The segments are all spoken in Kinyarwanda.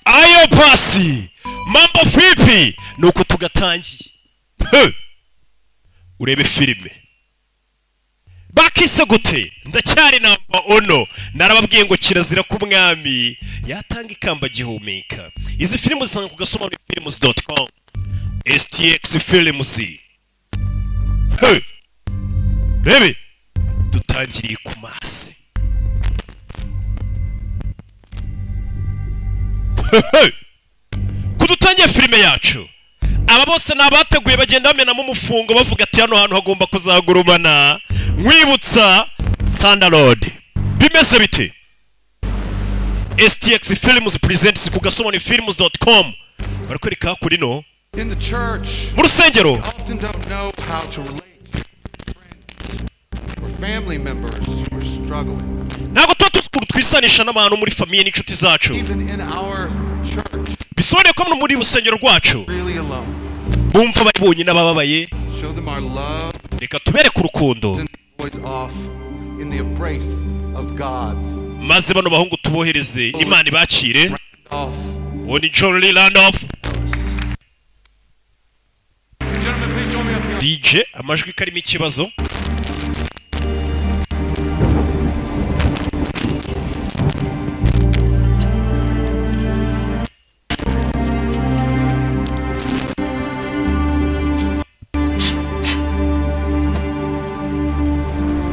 ayo pasi mambo vipi nuko tugatangiye urebe filime bakise gute ndacyari namba ono narababwiye ngo kirazira ku mwami yatanga ikamba gihumeka izi filime zisanga ku gasoma muri films.com STX Films rebe dutangiriye ku masi kudutangiye filime yacu aba bose nabateguye bagenda bamenamo umufungo bavuga ati hano hantu hagomba kuzagurumana mwibutsa Sandalord bimeze bite STX Films presents ku gasoma ni films.com barakwereka kuri no in the church mu rusengero often don't know how to relate to friends or family members who are struggling. Ntago tuba twisanisha n'abantu muri famiye n'inshuti zacu. Even in our church. Bisobanuye ko muri rusengero rwacu. Really alone. Bumva bari bonyine abababaye. Show them our love. Reka tubereke urukundo. Off in the embrace of God's. Maze bano bahungu tubohereze Imana ibakire. Oni Jolly Landoff. DJ amajwi karimo ikibazo.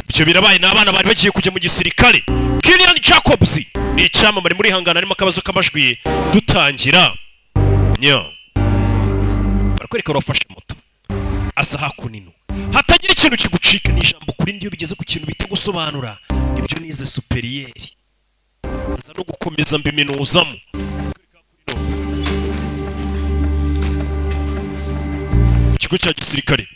Ibyo birabaye n'abana bari bagiye kujya mu gisirikare. Kylian Jacobs ni icyamamare muri hangana arimo akabazo kamajwi dutangira. Barakwereka urafashe moto. Asa hakunino. Hatagira ikintu kigucika n'ijambo kuri ndiyo bigeze ku kintu bita gusobanura. Ibyo nize superieri. Nza no gukomeza mbiminuzamo. Ikigo cya gisirikare.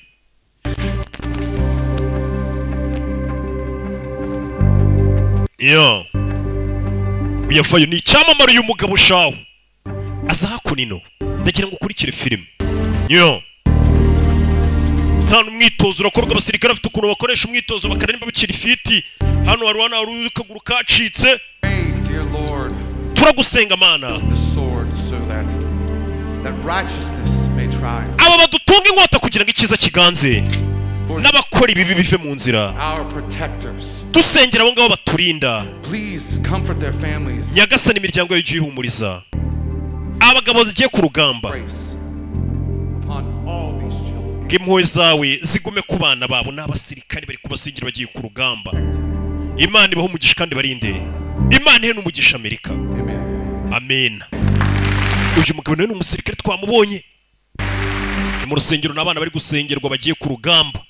Uyafayo ni icyamamare uyu mugabo shawo. Aza hakunino. Ndagira ngo ukurikire filime. Sano umwitozo urakorwa abasirikare afite ukuntu bakoresha umwitozo bakarimba bikiri fiti. Hano warwana urukaguru kacitse. Turagusenga mana. Aba badutunga inkota kugira ngo ikiza kiganze. N'abakora ibi bive mu nzira. Dusengera abo ngabo baturinda. Nyagasani imiryango yayo ihumuriza. Abagabo zigiye ku rugamba. Impuhwe zawe zigume ku bana babo n'abasirikare bari kubasingira bagiye ku rugamba. Imana ibaho umugisha kandi barinde. Imana ihe n'umugisha Amerika. Amen. Uyu mugabo nawe n'umusirikare twamubonye. Mu rusengero n'abana bari gusengerwa bagiye ku rugamba.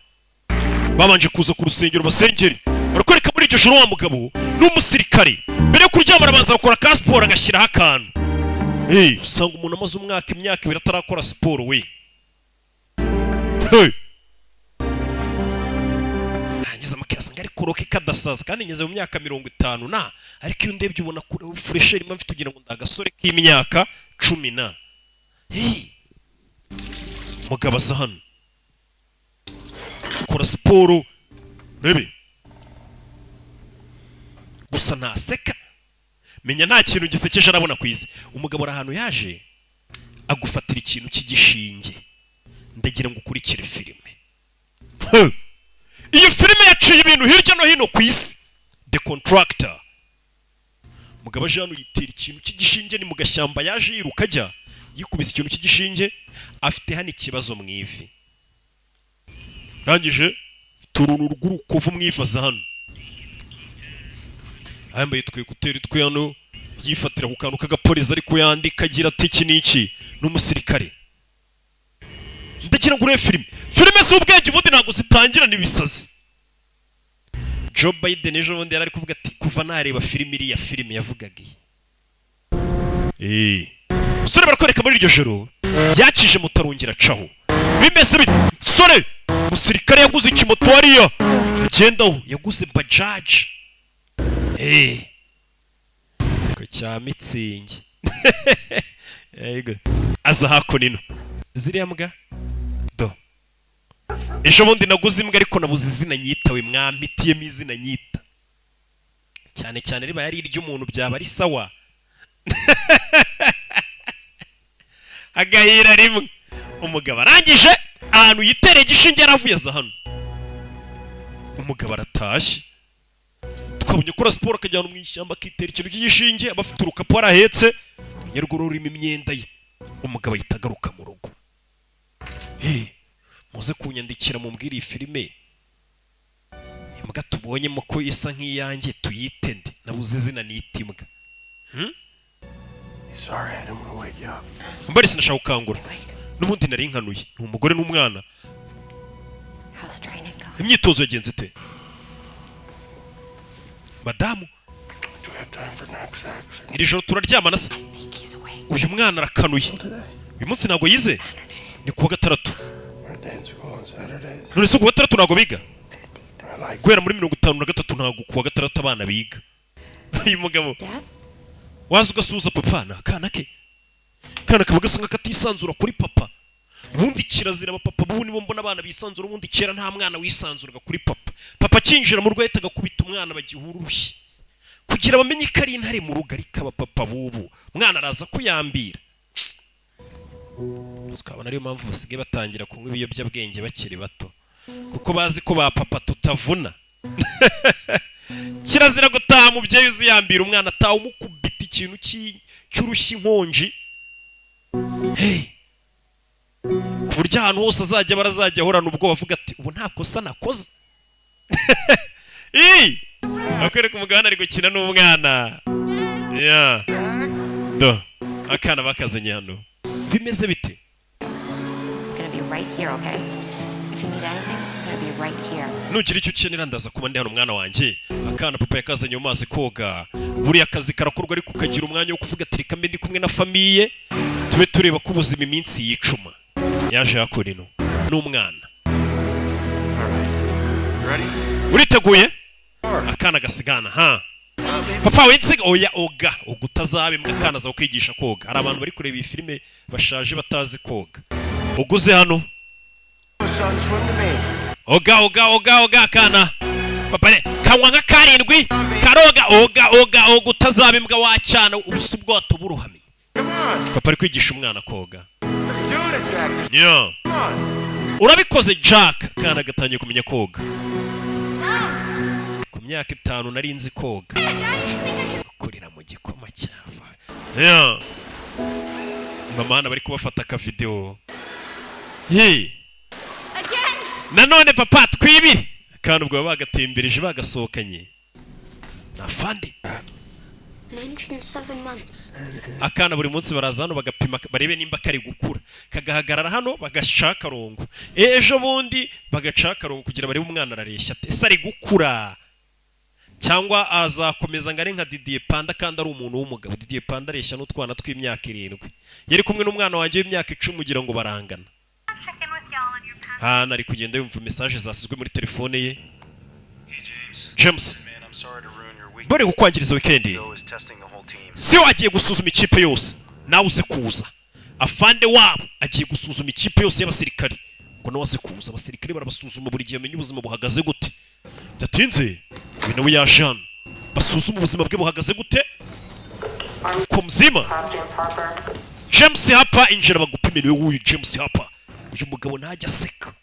Babanje kuza ku rusengero basengeri. Barakwereka muri iryo joro wa mugabo n'umusirikare. Mbere yo kuryama arabanza gukora ka siporo agashyiraho akantu. Usanga umuntu amaze umwaka imyaka ibiri atarakora siporo we. Ngize amakiyasa ngari kuroka kadasaza kandi ngeze mu myaka 50 na ariko iyo ndebye ubona kure fresher imwe mfite ugira ngo ndagasore k'imyaka 10 na. Mugabo aza hano kora siporo rebe gusa ntaseka menya nta kintu gisekeje arabona kwize. Umugabo ari ahantu yaje agufatira ikintu cy'igishinge. Ndagira ngo ukurikire filime. Iyi filime yaciye ibintu hirya no hino ku isi. The Contractor. Mugabo jano yitera ikintu cy'igishinge ni mu gashyamba yaje yiruka ajya yikubise ikintu cy'igishinge afite hano ikibazo mu ivi. Rangije turunu ruguru kuva mu ifaza hano. Ayambaye twe gutera twe hano yifatira ku kantu kagapoliza ariko yandika agira ati iki niki n'umusirikare. Ndagira ngo urebe filime z'ubwenge ubundi ntabwo zitangira n'ibisazi. Joe Biden ejo bundi yari ari kuvuga ati kuva nareba filime iriya filime yavugaga sore barakwereka muri iryo joro yakije mutarongera caho bimeze bite sore umusirikare yaguze ikimoto hariya agendaho yaguze bajaji ko cya mitsingi aza hakunino ziriya mbwa ejo bundi naguze imbwa ariko nabuze izina nyitawe mwampitiyemo izina nyita cyane cyane riba yari iry'umuntu byaba ari sawa agahira rimwe. Umugabo arangije ahantu yitereye igishinge yaravuye aza hano. Umugabo aratashye. Twabonye ukora siporo akajyana mu ishyamba akitera ikintu cy'igishinge, abafite urukapu arahetse, nyaruguru rurimo imyenda ye. Umugabo ahita agaruka mu rugo. Muze kunyandikira mumbwira iyi filime. Imbwa tubonyemo ko isa nk'iyanjye tuyite nde? Nabuze izina nita imbwa. Sorry, I don't want to wake you up. Mbari sinashaka gukangura. N'ubundi nari nkanuye. Ni umugore n'umwana. Imyitozo yagenze ite? Madamu, Do we have time for knapsacks? iri joro turaryamana se? Uyu mwana arakanuye. Uyu munsi ntago yize? Ni kuwa gatandatu. Our dance school on Saturdays. None se kuwa gatandatu ntago biga? I like Guhera muri 53 ntago kuwa gatandatu abana biga. Uyu mugabo waza ugasuhuza papa na akana ke. Kana kaba gasa nk'akatisanzura kuri papa. Ubundi kirazira abapapa bubu nibo mbona abana bisanzura, ubundi kera nta mwana wisanzuraga kuri papa. Papa kinjira mu rugo yahitaga kubita umwana bagihura urushyi. Kugira bamenye ko ari intare mu rugo ariko abapapa bubu umwana araza kuyambira. Sikabona ariyo mpamvu basigaye batangira kunywa ibiyobyabwenge bakiri bato, kuko bazi ko ba papa tutavuna. Kirazira gutaha mubyeyi uziyambira umwana ataha umukubita ikintu cy'urushyi inkonji. Ku buryo ahantu hose azajya barazajya ahorana ubwoba avuga ati ubu nta kosa nakoze. Akwereka umugabane ari gukina n'umwana. Do akana bakazanye hano bimeze bite? Nugira icyo ukenera ndaza kuba ndi hano mwana wanjye. Akana papa yakazanye mu mazi koga. Buriya akazi karakorwa ariko ukagira umwanya wo kuvuga ati reka mbe ndi kumwe na famiye tube tureba ko ubuzima iminsi yicuma. Yaje yakora ino n'umwana. Uriteguye? Akana gasigana Papa winsiga oya oga ugutazabe mbwa akana za kwigisha koga. Hari abantu bari kureba iyi filime bashaje batazi koga. Uguze hano oga akana papa ne kanwa nka karindwi karoga oga ugutazabe mbwa wacana ubusubwato buruhame. Papa ari kwigisha umwana koga. Urabikoze Jack. Kana gatangiye kumenya koga. Ku myaka 5 nari nzi koga. Kurira mu gikoma cyava. Mama hana bari kubafata ka video. Nanone papa twibiri. Kana ubwo bagatembereje bagasohokanye. Nafande. 107 months. Akana buri munsi baraza hano bagapima barebe nimba kari gukura. Kagahagarara hano bagashaka rongo. Ejo bundi bagacaka rongo kugira barebe umwana arareshya ate. Ese ari gukura cyangwa azakomeza ngare nka Didier Panda kandi ari umuntu w'umugabo. Didier Panda areshya n'utwana tw'imyaka 7. Yari kumwe n'umwana wanjye w'imyaka 10 ugira ngo barangana. Nari kugenda yumva message zasizwe muri telefone ye. James, bari kukwangiriza weekend. Si wagiye gusuzuma ikipe yose nawe uze kuza. Afande wabo agiye gusuzuma ikipe yose y'abasirikari. Ngo nawe aze kuza. Abasirikari barabasuzuma buri gihe amenye ubuzima buhagaze gute. Datinze we nawe yajana basuzuma ubuzima bwe buhagaze gute ko mzima. James hapa injira bagupimira we uyu James hapa. Uyu mugabo ntajya aseka,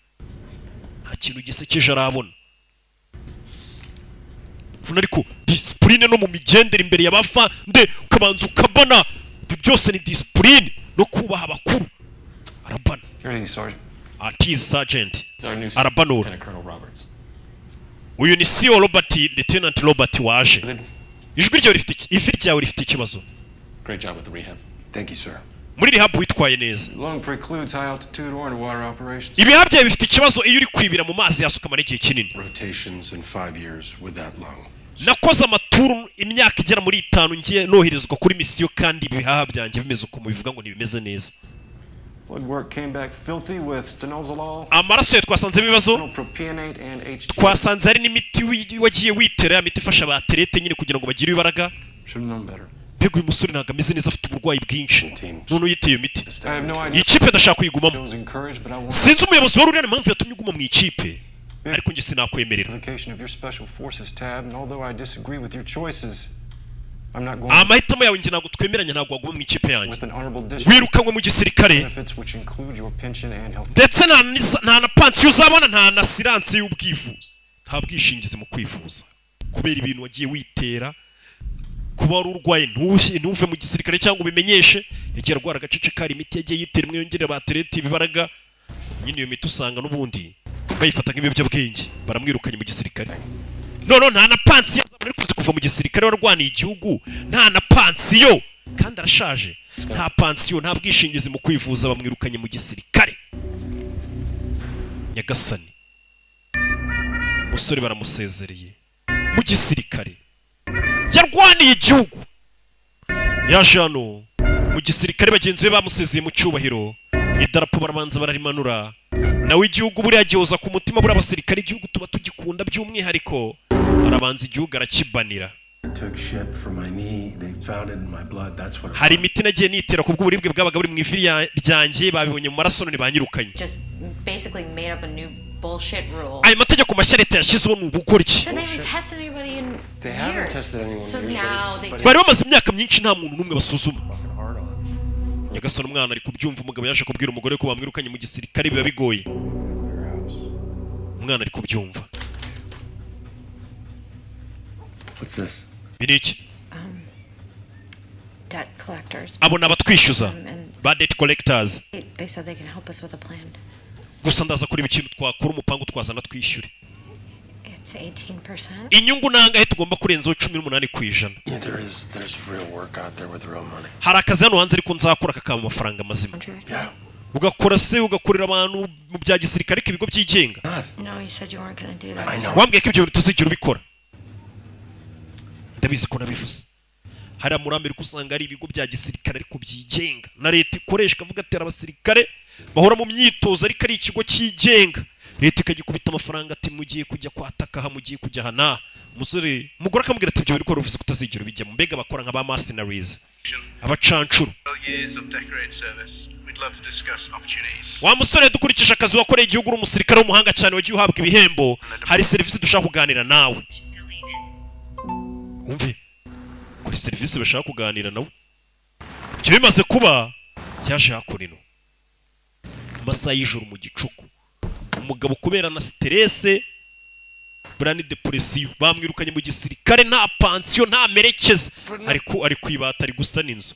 nta kintu gisekeje arabona. Ariko discipline no mu migendere imbere y'abafa nde ukabanza ukabana byose ni discipline no kubaha abakuru. Arabana. He's sergeant. Arabanura. Uyu ni CEO Robert, Lieutenant Robert waje. Ijwi ryawe rifite ikibazo. Great job with the rehab. Thank you, sir. Muri rehab witwaye neza. Lung precludes high altitude or underwater operations. Ibihaha byawe bifite ikibazo iyo uri kwibira mu mazi yasuka mane igihe kinini. Rotations in 5 years with that lung. Nakoze amaturu imyaka igera muri 5 ngiye noherezwa kuri misiyo kandi ibihaha byanjye bimeze uko mubivuga ngo ntibimeze neza. Blood work came back filthy with stanozolol. Amaraso ye twasanze ibibazo. Propionate and H2. Twasanze hari n'imiti wagiye witera ya miti ifasha abaterete nyine kugira ngo bagire ibaraga. Should have known better. Pego uyu musore ntago ameze neza afite uburwayi bwinshi. None uyiteye imiti. I have no idea. Ikipe ndashaka kuyigumamo. Sinzi umuyobozi wari uri impamvu yatumye uguma mu ikipe. Ariko nge sinakwemerera. Of your special forces tab, and although I disagree with your choices, I'm not going amahitamo yawe njye ntabwo twemeranya, ntabwo waguma mu ikipe yanjye. with an honorable discharge. Wirukanwe mu gisirikare Benefits which include your pension and health. ndetse nta na pansiyo uzabona, nta na siranse y'ubwivuzi, nta bwishingizi mu kwivuza kubera ibintu wagiye witera. Kuba wari urwaye ntuve mu gisirikare cyangwa ubimenyeshe, yagiye arwara agace kari imiti yagiye yitera imwe yongera baterete ibibaraga, nyine iyo miti usanga n'ubundi bayifata nk'ibiyobyabwenge, baramwirukanye mu gisirikare. None nta na pansiyo azabona ari kuza kuva mu gisirikare warwaniye igihugu, nta na pansiyo kandi arashaje, nta pansiyo, nta bwishingizi mu kwivuza, bamwirukanye mu gisirikare. Nyagasani, umusore baramusezereye mu gisirikare, yarwaniye igihugu, yaje hano mu gisirikare, bagenzi be bamusezeye mu cyubahiro, idarapo barabanza bararimanura, nawe igihugu buriya gihoza ku mutima, buriya abasirikare igihugu tuba tugikunda by'umwihariko, arabanza igihugu arakibanira. Hari imiti nagiye nitera ku bw'uburibwe bwabaga buri mu ivi ryanjye, babibonye mu maraso none banyirukanye. Ayo mategeko mashya leta yashyizeho ni ubugoryi. Bari bamaze imyaka myinshi nta muntu n'umwe basuzuma. Nyagasani, umwana ari kubyumva, umugabo yaje kubwira umugore ko bamwirukanye mu gisirikare, biba bigoye. Umwana ari kubyumva. Biniki? Abo ni abatwishyuza, ba debt collectors. Gusa ndaza kureba ikintu twakora umupango twazana twishyure. Inyungu nangahe tugomba kurenzaho 18%. Hari akazi hano hanze ariko nzakora kakaba amafaranga mazima. Ugakora se, ugakorera abantu mu bya gisirikare k'ibigo byigenga. Wambwiye ko ibyo bintu tuzigira ubikora. Ndabizi ko nabivuze. Hari amurambere kusanga ari ibigo bya gisirikare ariko byigenga, na leta ikoresha kavuga ati abasirikare bahora mu myitozo ariko ari ikigo cyigenga, leta ikagikubita amafaranga ati mugiye kujya kwataka ha, mugiye kujya hana. Umusore mugore akamubwira ati ibyo biri ko ruvuze kutazigira ubijyamo, mbega bakora nk'aba mercenaries, abacancuru. Wa musore, dukurikije akazi wakoreye igihugu, uri umusirikare w'umuhanga cyane, wagiye uhabwa ibihembo, hari serivisi dushaka kuganira nawe. Umve, kuri serivisi bashaka kuganira nawe. Ibyo bimaze kuba, cyaje hakora ino amasaha y'ijoro mu gicuku, umugabo kubera na stress, burani depression, bamwirukanye mu gisirikare, nta pansiyo, nta merekeza, ariko ari kwibata, ari gusana inzu.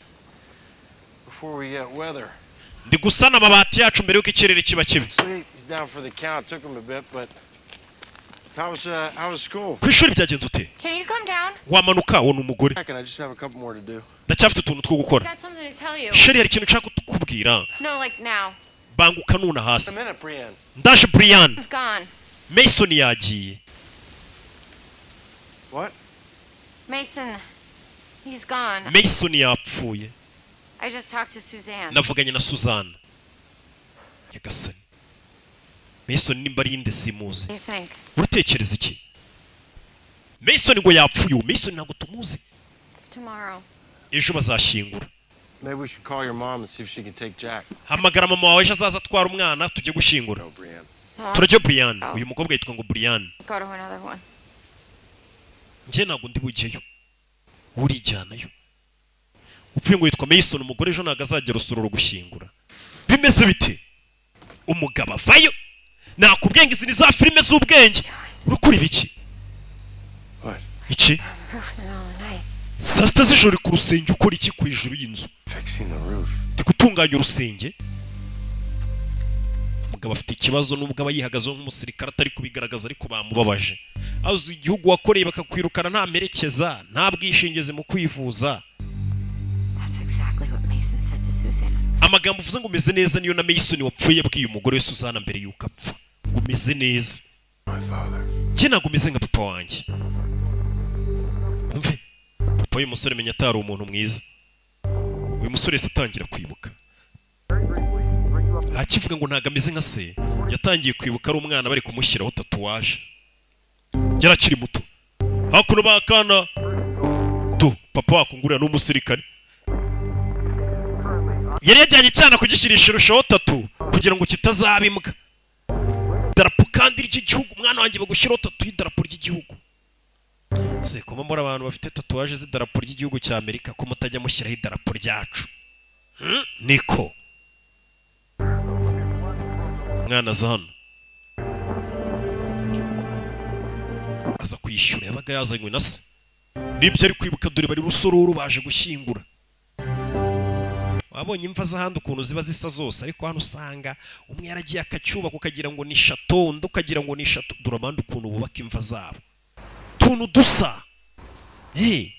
Ndi gusana amabati yacu mbere yuko ikirere kiba kibi. Ku ishuri byagenze ute? Wamanuka, wo n'umugore. Ndacyafite utuntu two gukora. Sheri, hari ikintu nshaka kukubwira. Banguka nuna hasi. Ndaje Brian. Mason yagiye. Mason yapfuye. Navuganye na Suzanne. Nyagasani, Mason nimba ari inde simuzi. Uratekereza iki? Mason ngo yapfuye, Mason ntabwo tumuzi. Ejo bazashyingura. Maybe we should call your mom and see if she can take Jack. Hamagara mama wawe ejo azaza atwara umwana tujye gushyingura. Turajya Brian, uyu mukobwa yitwa ngo Brian. Njye ntabwo ndi bujyeyo, urijyanayo. Upfuye ngo yitwa Mason, umugore ejo ntabwo azagera usururo gushyingura. Bimeze bite? Umugabo avayo, nakubwenge izi ni za filime z'ubwenge. Urukuri biki? Iki? Saa sita z'ijoro ku rusenge ukora iki ku ijuru y'inzu? Ndi gutunganya urusenge. Umugabo afite ikibazo n'ubwo aba yihagazeho nk'umusirikare atari kubigaragaza ariko bamubabaje. Azi igihugu wakoreye bakakwirukana nta merekeza, nta bwishingizi mu kwivuza. Amagambo uvuze ngo umeze neza niyo na Mason wapfuye yabwiye umugore we Suzanne mbere yuko apfa. Ngo umeze neza. Njye ntabwo umeze nka papa wanjye. Umve, papa uyu musore menya atari umuntu mwiza. Uyu musore se atangira kwibuka. Akivuga ngo ntago ameze nka se, yatangiye kwibuka ari umwana bari kumushyiraho tatuwaje. Yarakiri muto. Hakuno bakana do papa wakungurira n'umusirikare. Yari yajyanye cyane kugishirisha irushaho tatu kugira ngo kitazaba imbwa. Darapo kandi ry'igihugu, mwana wanjye bagushyiraho tatu y'idarapo ry'igihugu. se kuma muri abantu bafite tatuwaje z'idarapo ry'igihugu cya Amerika ko mutajya mushyiraho idarapo ryacu niko mwana aza hano aza kwishyura yabaga yazanywe na se nibyo ari kwibuka dore bari rusororo baje gushyingura wabonye imva z'ahandi ukuntu ziba zisa zose ariko hano usanga umwe yaragiye akacyubaka ukagira ngo ni chateau undi ukagira ngo ni chateau dore abandi ukuntu bubaka imva zabo tuntu dusa ari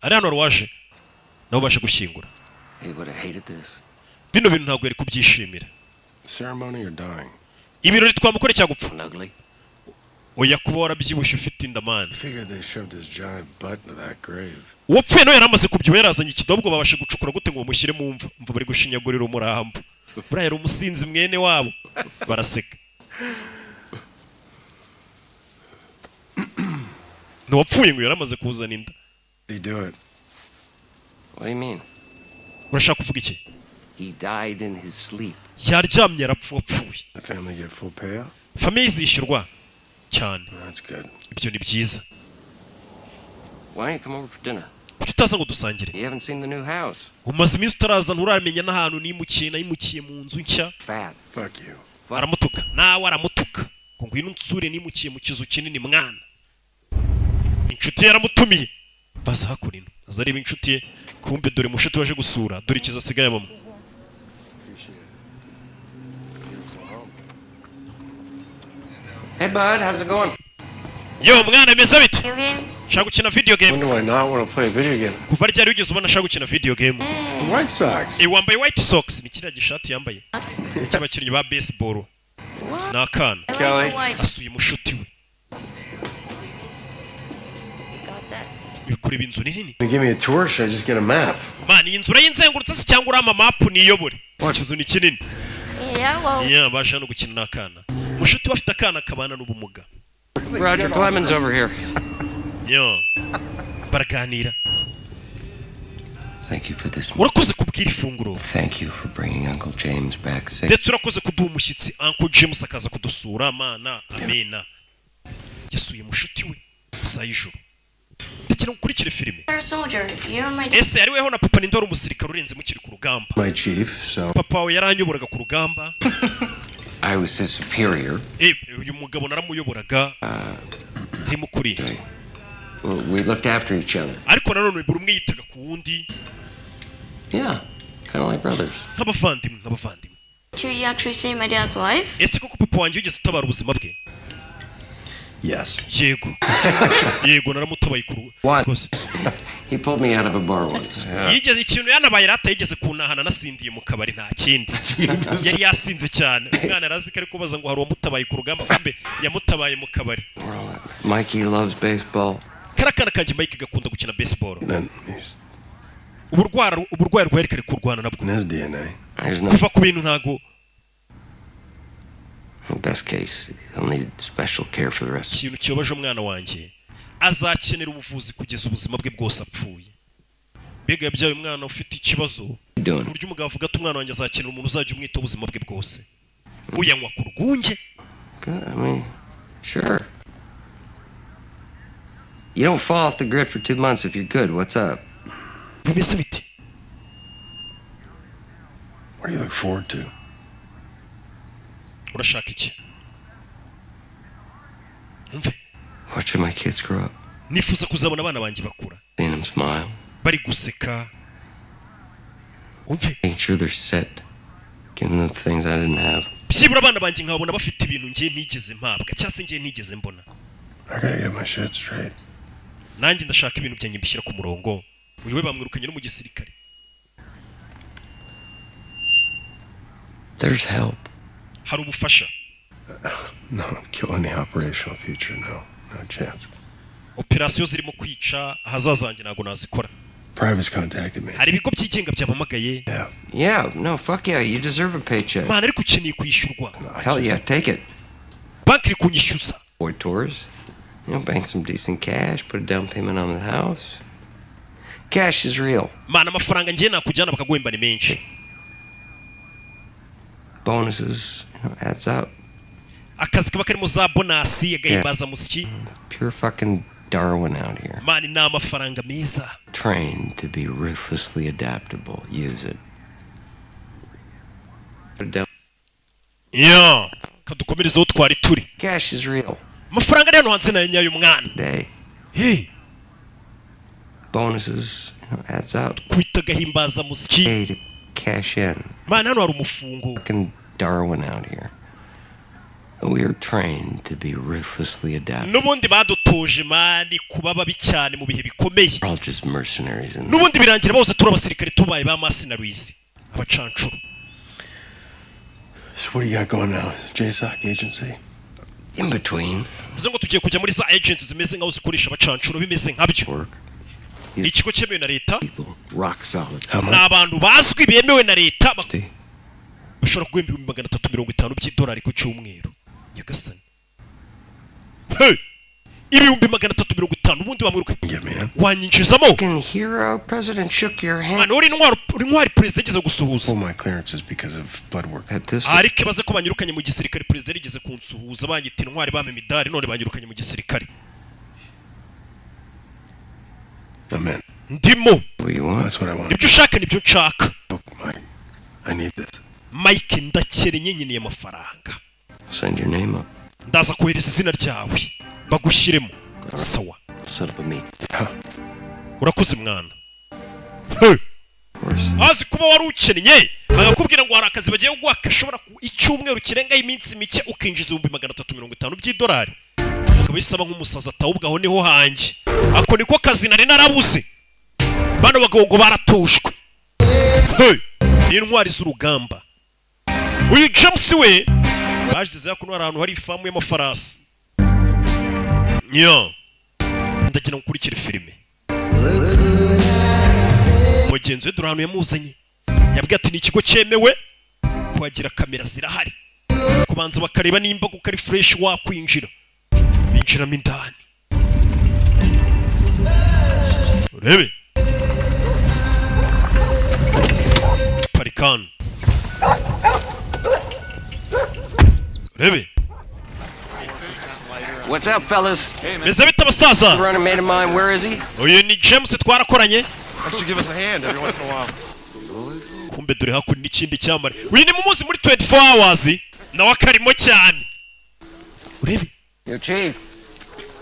hano rwaje nabo baje gushyingura bino bintu ntabwo yari kubyishimira ibirori twamukore cyagupfa oya kuba warabyibushye ufite indamani uwapfuye nawe yaramaze kubyibuha yarazanye ikidobwa babashe gucukura gute ngo bamushyire mu mva mva bari gushinyagurira umurambo buriya yari umusinzi mwene wabo baraseka ntiwapfuye ngo yaramaze kuzana inda urashaka kuvuga iki yaryamye arapfuye famiye zishyurwa cyane ibyo ni byiza kuki utaza ngo dusangire umaze iminsi utaraza nturamenya n'ahantu nimukiye mu nzu nshya aramutuka nawe aramutuka ngo ngwino unsure nimukiye mu kizu kinini mwana inshuti ye yaramutumiye baza hakurino aza areba inshuti ye kumbe dore mushuti waje gusura dore ikiza asigaye mama Hey bud, how's it going? Yo mwana meza bite? Video game? Shaka gukina video game. When do I not want to play a video game? Kuva ryari ugeze ubona shaka gukina video game? White Sox. Wambaye White Sox ni kiriya gishati yambaye. Cy'abakinnyi ba baseball. Nakana. Kelly. Asuye mushuti we. Got that. Bikureba inzu nini? Give me a tour, should I just get a map? Man, iyi nzu urayinzengurutse se cyangwa urama map niyobore? Ikizu ni kinini. Yeah, well. Yeah, basha no gukina nakana. Mushuti bafite akana kabana n'ubumuga. Roger Clemens over here. Yo. Baraganira. Thank you for this. Urakoze kubwira ifunguro. Thank you for bringing Uncle James back safe. Ndetse urakoze kuduha umushyitsi Uncle James akaza kudusura mana amena. Yasuye mushuti we saa y'ijoro. Ndakira gukurikira filime. You're a soldier. You're my Ese ari weho na papa Nindora umusirikare urenze mukiri ku rugamba. My chief, so. Papa we yaranyoboraga ku rugamba. I was his superior. Uyu mugabo naramuyoboraga. Ari mukuri. We looked after each other. Ariko nanone buri umwe yitaga ku wundi. Yeah, kind of like brothers. Nk'abavandimwe. Sure you actually saved my dad's life? Ese koko papa wanjye ugeze utabara ubuzima bwe? Yes. Yego naramutabaye ku What? He pulled me out of a bar once. Yigeze ikintu yanabaye rata yigeze kunahana nasindiye mu kabari nta kindi. Yari yasinze cyane. Umwana arazi ko ari kubaza ngo hari uwamutabaye ku rugamba kumbe yamutabaye mu kabari. Mikey loves baseball. Karakana kanje Mike gakunda gukina baseball. Then he's Uburwayi rwari kare kurwana nabwo. in his DNA. There's no Kuva ku bintu ntago best case. He'll need special care for the rest. ikintu kiyobaje umwana wanjye azakenera ubuvuzi kugeza ubuzima bwe bwose apfuye. Mbega yabyaye umwana ufite ikibazo. Doing. Buryo umugabo avuga ati umwana wanjye azakenera umuntu uzajya umwita ubuzima bwe bwose. Uyanywa ku rwunge. Good. I mean, sure. You don't fall off the grid for 2 months if you're good. What's up? Bimeze bite? What do you look forward to? Urashaka iki? Umve, Watching my kids grow up. nifuza kuzabona abana banjye bakura. Seeing them smile. Bari guseka. Umve, Making sure they're set. Giving them things I didn't have. byibura abana banjye nkabona bafite ibintu ngiye ntigeze mpabwa cyangwa se ngiye ntigeze mbona. I gotta get my shit straight. Nanjye ndashaka ibintu byanjye mbishyira ku murongo. Uyu we bamwirukanye no mu gisirikare. There's help. Hari ubufasha. No, kill any operational future, no. No chance. Operasiyo zirimo kwica ahazaza hanjye ntabwo nazikora. Private's contacted me. Hari ibigo byigenga byampamagaye. Yeah. Yeah, no, fuck yeah. You deserve a paycheck. Mana ariko ukeneye kwishyurwa. Hell yeah, take it. Banki iri kunyishyuza. Boy tours. You know, bank some decent cash, put a down payment on the house. Cash is real. Mana amafaranga ngiye nakujyana bakaguhemba ni menshi. Bonuses, adds up. akazi kaba karimo za bonasi agahimbaza musyi Pure fucking Darwin out here. mani ni amafaranga meza. Trained to be ruthlessly adaptable. Use it. Put it down. Yeah, kadukomerezaho twari turi. Cash is real. Amafaranga ari hano hanze nayo nyayo mwana. Day. Hey, Bonuses, adds up. kwita gahimbaza musyi. Pay to cash in. Mani hano hari umufungo. Fucking Darwin out here. We are trained to be ruthlessly adaptable. N'ubundi badutoje mani kuba babi cyane mu bihe bikomeye. We're all just mercenaries in N'ubundi birangira bose turi abasirikare tubaye ba mercenaries. Abacancuro. So what do you got going now? JSOC agency? in between. Bivuze ngo tugiye kujya muri za agents zimeze nkaho zikoresha abacancuro bimeze nkabyo. Work. Ni ikigo cyemewe na leta. People rock solid. How Ni much? abantu bazwi bemewe na leta. See? Bashobora guhemba $350 by'idolari ku cyumweru. Nyagasani. Hey! $350 ubundi bamwiruka. Yeah, man. Wanyinjizamo. Fucking hero, President shook your hand. Mwana uri intwari president yigeze gusuhuza. Pull my clearances because of blood work. At this, Ariko baze ko banyirukanye mu gisirikare president yigeze kunsuhuza banyita intwari bame midari none banyirukanye mu gisirikare. I'm in. Ndimo. what you want? That's what I want. Ibyo ushaka nibyo nshaka. Oh, Mike. I need this. Mike ndakere nyenyeneye amafaranga. Send your name up. Ndaza kohereza izina ryawe. Bagushyiremo. Sawa. Set up a meet. Huh. Urakoze mwana. Hey! Of course. Azi kuba wari ukennye bagakubwira ngo hari akazi bagiye guha kashobora icyumweru kirengaho iminsi mike ukinjiza $350 by'idolari. Ukaba bisaba nk'umusaza atawubwa aho niho hanjye. Ako niko kazi nari narabuze. Bano bagabo ngo baratushwe. Hey! Ni intwari z'urugamba. Uyu James we bagize ko ahantu hari ifamu y'amafarasi. Nyo. Ndagira ngukurikire filime. Mugenzi we durano yamuzanye. Yabwiye ati ni ikigo cyemewe kuhagira kamera zirahari. Kubanza bakareba nimba ko kari fresh wakwinjira. Binjiramo indani. Urebe. Parikan. Urebe. What's up, fellas? Meze bita basaza. Running mate of mine, where is he? Uyu ni James twarakoranye. Why don't you give us a hand every once in a while? Kumbe dore hakuri n'ikindi cyamare. Uyu ni mu munsi muri 24 hours. Nawe akarimo cyane. Urebe. Yo, Chief.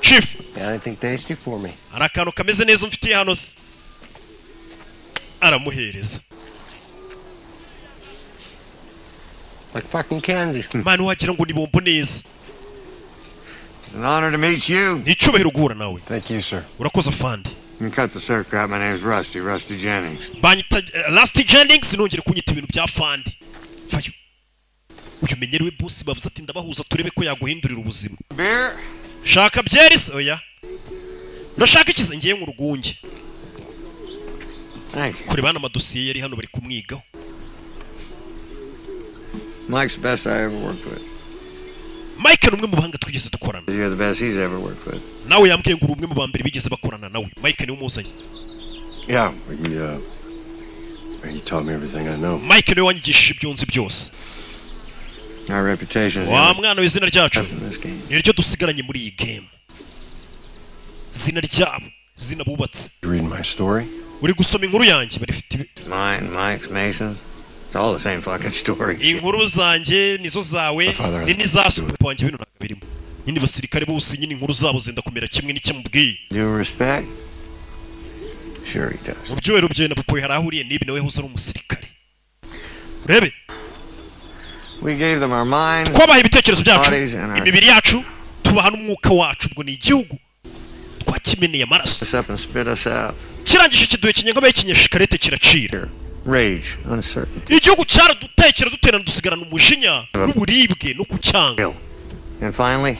Chief. Got anything tasty for me? Hari akantu kameze neza umfitiye hano se. Aramuhereza. Like fucking candy. Mani wagira ngo ni bombo neza. It's an honor to meet you. Ni icyubahiro guhura nawe. Thank you, sir. Urakoze afandi. You can cut the circle out. My name's Rusty Jennings. Banyita Rusty Jennings nongere kunyita ibintu bya fandi. Fayo. Uyu menyerewe boss bavuze ati ndabahuza turebe ko yaguhindurira ubuzima. Beer? Shaka byeris oya. Urashaka ikize ngiye mu rugunge. Thank you. Kure bana amadosiye yari hano bari kumwigaho. Mike's the best I ever worked with. Mike ni umwe mu bahanga twigeze dukorana. You're the best he's ever worked with. Nawe yambwiye ngo uri umwe mu bambere bigeze bakorana nawe. Mike ni umuzanye. Yeah, he taught me everything I know. Mike niwe wanyigishije ibyo nzi byose. Our reputation is Wa mwana w'izina ryacu. in this game. Niryo dusigaranye muri iyi game. Zina ryabo, zina bubatse. You reading my story? Uri gusoma inkuru yanjye barifite Mine, Mike's, Mason's. It's all the same fucking story. inkuru zanjye nizo zawe My father has ni nizasu nothing to do wanjye bintu ntabwo birimo. Nyine basirikare bose nyine inkuru zabo zenda kumera kimwe n'icyamubwiye. Due respect? Sure he does. Mu byubahiro bye na Popo yarahuriye nibi nawe hoza ari umusirikare. Urebe We gave them our minds. twabaha ibitekerezo byacu Bodies and our- imibiri yacu tubaha n'umwuka wacu ubwo ni igihugu twakimeneye amaraso Us up and spit us out. kirangije kiduhe kinyenga kinyeshikarete kiracira. Rage, uncertainty, Igihugu cyaradutekera duterana dusigarana umujinya n'uburibwe no kucyanga. guilt. And finally,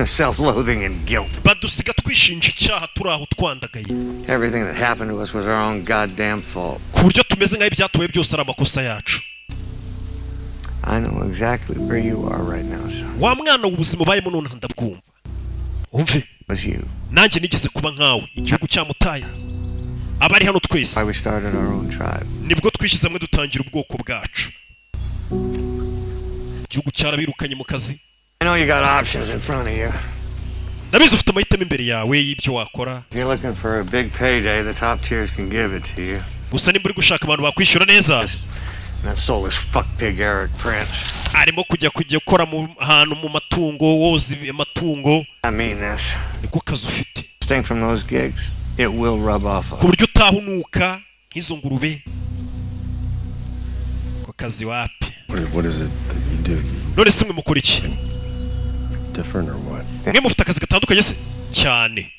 self-loathing and guilt. Badusiga twishinja icyaha turi aho twandagaye Everything that happened to us was our own goddamn fault. ku buryo tumeze nk'aho ibyatubaye byose ari amakosa yacu. I know exactly where you are right now, son. Wa mwana w'ubuzima ubayemo none ndabwumva. Umve It was you. nanjye nigeze kuba nkawe igihugu cyamutaye. Abari hano twese Why we started our own tribe. nibwo twishyize hamwe dutangira ubwoko bwacu. Igihugu cyarabirukanye mu kazi know you got options in front of you. ndabizi ufite amahitamo imbere yawe y'ibyo wakora. If you're looking for a big payday, the top tiers can give it to you. gusa nimba uri gushaka abantu bakwishyura neza. And that soulless fuck pig Eric Prince. arimo kujya gukora mu hantu mu matungo woza amatungo. I mean this. niko kazi ufite. Staying from those gigs, it will rub off on ku buryo utahunuka nk'izo ngurube. ko kazi wapi. What is it that you do? none se mwe mukora iki? Different or what? mwe mufite akazi gatandukanye se cyane.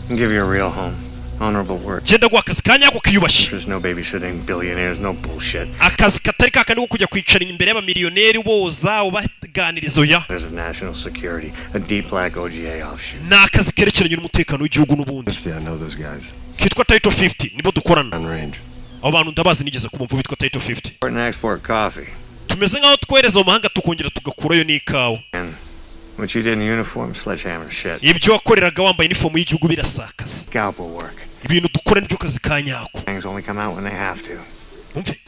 and give you a real home. Honorable work. genda guha akazi kanyako kiyubashye. There's no babysitting billionaires, no bullshit. akazi katari kakandi ko kujya kwicara imbere y'abamiliyoneri boza ubaganiriza oya. There's a national security, a deep black OGA offshoot. ni akazi kerekeranye n'umutekano w'igihugu n'ubundi. 50, I know those guys. kitwa Title 50 nibo dukorana. On range. abo bantu ndabazi nigeze kumva bitwa Title 50. Import and export coffee. tumeze nk'aho twohereza mu mahanga tukongera tugakurayo n'ikawa. And what you did in uniform, sledgehammer shit. ibyo wakoreraga wambaye inifomu y'igihugu birasakaza. Scalpel work. ibintu dukora nibyo kazi kanyako. Things only come out when they have to. umve.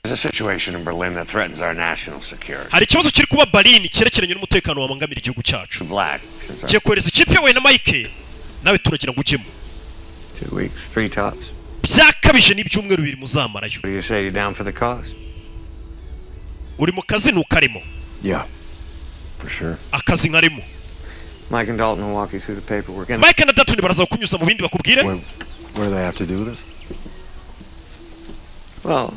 There's a situation in Berlin that threatens our national security. hari ikibazo kiri kuba Berlin cyerekeranye n'umutekano wabangamira igihugu cyacu. Black. Since kiye kohereza ikipe yawe na Mike nawe turagira ngo ujyemo. 2 weeks, 3 tops. byakabije n'ibyumweru bibiri muzamarayo. What do you say? You down for the cause? uri mu kazi ntukarimo. Yeah, for sure. akazi nkarimo. Mike and Dalton will walk you through the paperwork. And Mike na Dalton baraza kunyuza mu bindi bakubwire. What do they have to do with this? well,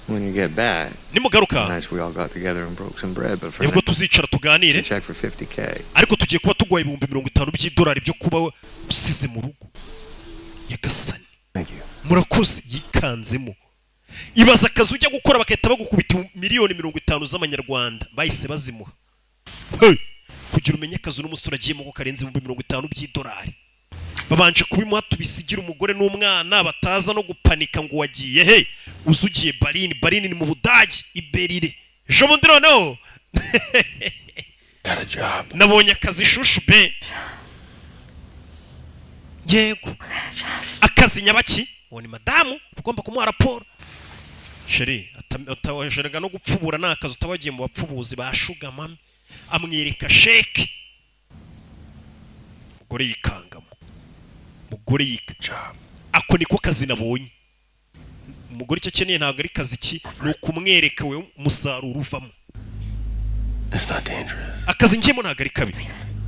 when you get back, nimugaruka nice we all got together and broke some bread, but for nibwo now, tuzicara tuganire. check for 50K. ariko tugiye kuba tugwaye ibihumbi 50 by'idolari byo kuba usize mu rugo. yagasani Thank you. murakoze yikanzemo. ibaza akazi ujya gukora bakahita bagukubita miliyoni 50 z'amanyarwanda bahise bazimuha. Hey! kugira umenye akazi n'umusore agiyemo ko karenze 50 by'idolari. babanje kubimuha tubisigira umugore n'umwana bataza no gupanika ngo wagiye he uzugiye Berlin ni mu Budage iberire. ejo bundi noneho Got a job. nabonye akazi shushu be. yego akazi nyabaki uwo ni madamu ugomba kumuha raporo. sheri atawajerega no gupfubura n'akazi utabagiye mu bapfubuzi bashugama amwirika sheke. mugore yikangamo. mugore Job. ako niko kazi nabonye. umugore icyo akeneye ntabwo ari kazi ki ni ukumwereka we umusaruro uvamo. It's not dangerous. akazi ngiyemo ntabwo ari kabi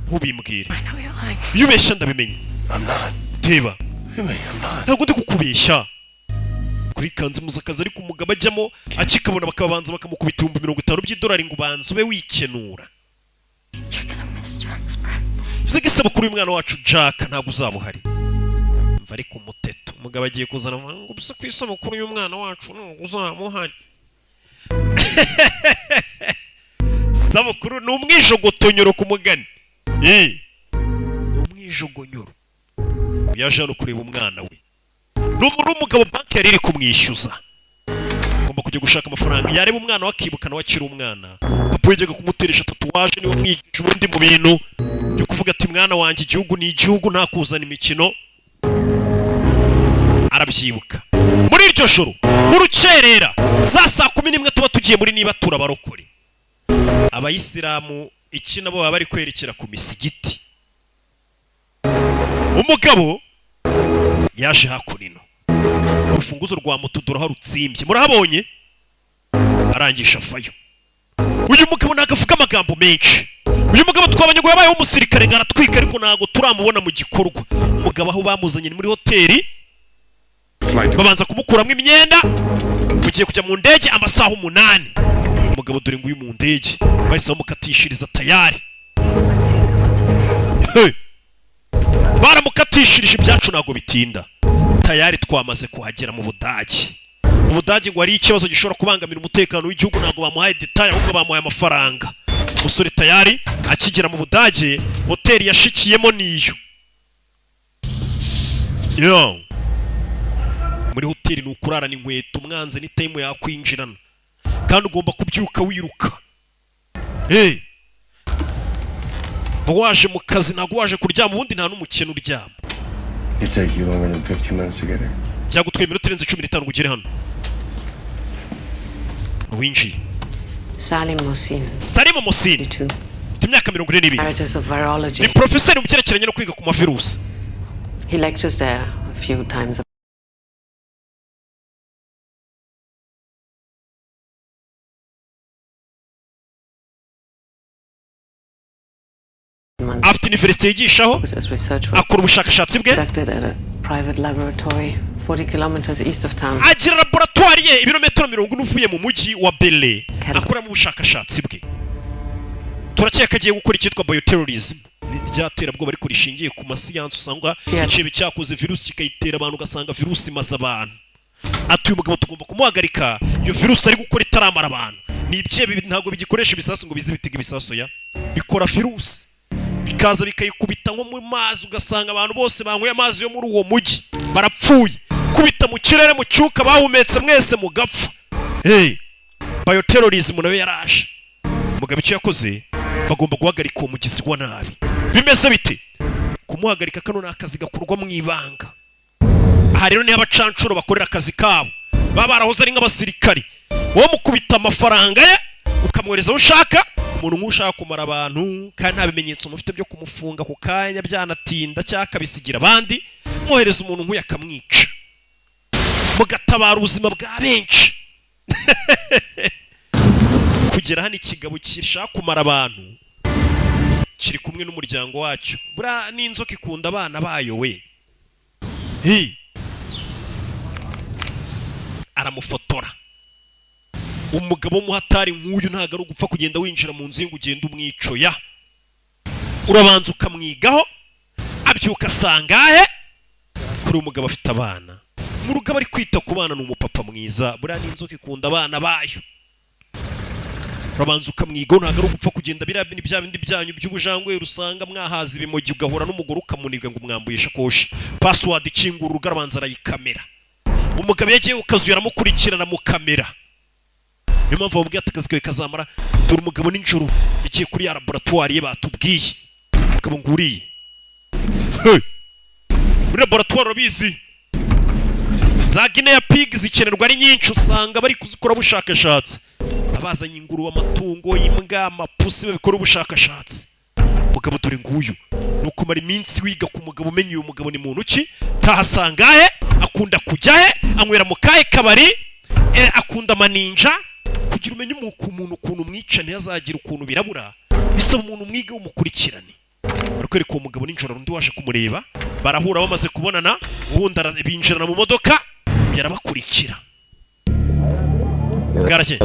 ntubimbwire. I know you're lying. iyo ubeshya ndabimenye. I'm not. teba I'm not. ntabwo ndi kukubeshya. kuri kanzi muza akazi ariko umugabo ajyamo akikabona bakabanza bakamukubita 50 by'idolari ngo ubanze ube wikenura. You're gonna miss Jack's birthday. bivuze ko isabukuru y'umwana wacu Jack ntabwo uzaba uhari. mva ariko umuteto umugabo agiye kuzana ngo bisa ku isabukuru y'umwana wacu ntabwo uzaba uhari. sabukuru ni umwijogotonyoro ku mugani. ni umwijogonyoro. yaje hano kureba umwana we. n'umuri umugabo banki yari iri kumwishyuza. ngomba kujya gushaka amafaranga yareba umwana wakibukana wakiri umwana. papa yajyaga kumuteresha tatuwaje niwe mwigisha ubundi mu bintu byo kuvuga ati mwana wanjye igihugu ni igihugu nta kuzana imikino. arabyibuka. muri iryo joro urukerera za saa 11 tuba tugiye muri niba turabarokore. abayisilamu iki nabo baba bari kwerekera ku misigiti. umugabo yaje hakurino. urufunguzo rwa moto dore rutsimbye murahabonye. arangisha fayo. uyu mugabo nagavuga amagambo menshi. uyu mugabo twabanye ngo yabayeho umusirikare ngaratwika ariko ntago turamubona mu gikorwa. umugabo aho bamuzanye muri hoteli babanza kumukuramo imyenda. mugiye kujya mu ndege amasaha 8. umugabo dore ngo uyu mu ndege bahise bamukatishiriza tayari. baramukatishirije ibyacu ntago bitinda. tayari twamaze kuhagera mu Budage. mu Budage ngo hari ikibazo gishobora kubangamira umutekano w'igihugu ntago bamuhaye detail ahubwo bamuhaye amafaranga. umusore tayari akigera mu Budage hoteli yashikiyemo niyo. yo muri hoteli ni ukurarana inkweto umwanze ni time yakwinjirana kandi ugomba kubyuka wiruka. waje mu kazi ntago waje kuryama ubundi nta n'umukene uryama. It take you longer than 15 minutes to get here. byagutwaye iminota irenze 15 ngo ugere hano. winjiye Salim Mohsin, Salim Mohsin 22, afite imyaka 42 Emeritus of ni Virology. profeseri mu cyerekeranye no kwiga ku mavirusi. He lectures there a few times a month. Afite universite yigishaho, His research was akora ubushakashatsi bwe, conducted at a private laboratory 40 kilometers east of town. agira laboratoire ye ibirometero 40 uvuye mu mujyi wa Bele, akoramo ubushakashatsi bwe. Turakeka agiye gukora icyitwa bioterrorism, ry'aterabwoba ariko rishingiye ku masiyansi, usanga icebe cyakoze virusi kikayitera abantu, ugasanga virusi imaze abantu. Ati uyu mugabo tugomba kumuhagarika, iyo virusi ari gukora itaramara abantu. Ni ibyebe ntabwo bigikoresha ibisasu ngo bize bitega ibisasu ya, bikora virusi bikaza bikayikubita nko mu mazi, ugasanga abantu bose banyweye amazi yo muri uwo mujyi barapfuye, kubita mu kirere mu cyuka bahumetse mwese mugapfa. Bioterrorism nawe yaraje. Umugabo icyo yakoze, bagomba guhagarika uwo mugizi wa nabi. Bimeze bite? Kumuhagarika kano ni akazi gakorwa mu ibanga. Aha rero ni abacancuro bakorera akazi kabo, baba barahoze ari nk'abasirikari. Wowe mukubita amafaranga ye ukamwohereza aho ushaka, umuntu nk'ushaka kumara abantu kandi nta bimenyetso mufite byo kumufunga ku kanya byanatinda cyangwa akabisigira abandi, mwohereza umuntu nk'uyu akamwica, mugatabara ubuzima bwa benshi. Kugera hano ikigabo kirashaka kumara abantu kiri kumwe n'umuryango wacyo, buriya n'inzoka ikunda abana bayo we. Aramufotora. Umugabo w'umuhatari nk'uyu ntabwo ari ugupfa kugenda winjira mu nzu ngo ugende umwico ya, urabanza ukamwigaho, abyuka asangahe kuri umugabo afite abana mu rugo, ari kwita ku bana. Ni umupapa mwiza, buriya n'inzoka ikunda abana bayo. Urabanza ukamwigaho, ntabwo ari ugupfa kugenda biriya bya bindi byanyu by'ubujangwe rusanga mwahaza ibimogi, ugahura n'umugore ukamuniga ngo umwambuye ishakoshi, password ikingura urugo, arabanza arayikamera. Umugabo yagiye ukazuye aramukurikirana mu kamera. Niyo mpamvu bamubwiye ati akazi kawe kazamara. Dore umugabo nijoro yagiye kuri ya laboratoire ye batubwiye, umugabo nguriye muri laboratoire. Urabizi za Guinea pig zikenerwa ari nyinshi, usanga bari kuzikora ubushakashatsi, abazanye ingurube, amatungo, imbwa, amapusi, babikora ubushakashatsi. Umugabo dore nguyu, nuko mara iminsi wiga ku mugabo, umenya uyu mugabo ni muntu ki, tahasangahe, akunda kujyahe, anywera mu kahe kabari, akunda amaninja. Kugira umenye umuntu ukuntu umwica ntiyazagira ukuntu birabura, bisaba umuntu umwige w'umukurikirane. Barikwereka uwo mugabo nijoro, undi waje kumureba, barahura bamaze kubonana, ubundi binjirana mu modoka, yarabakurikira. Garake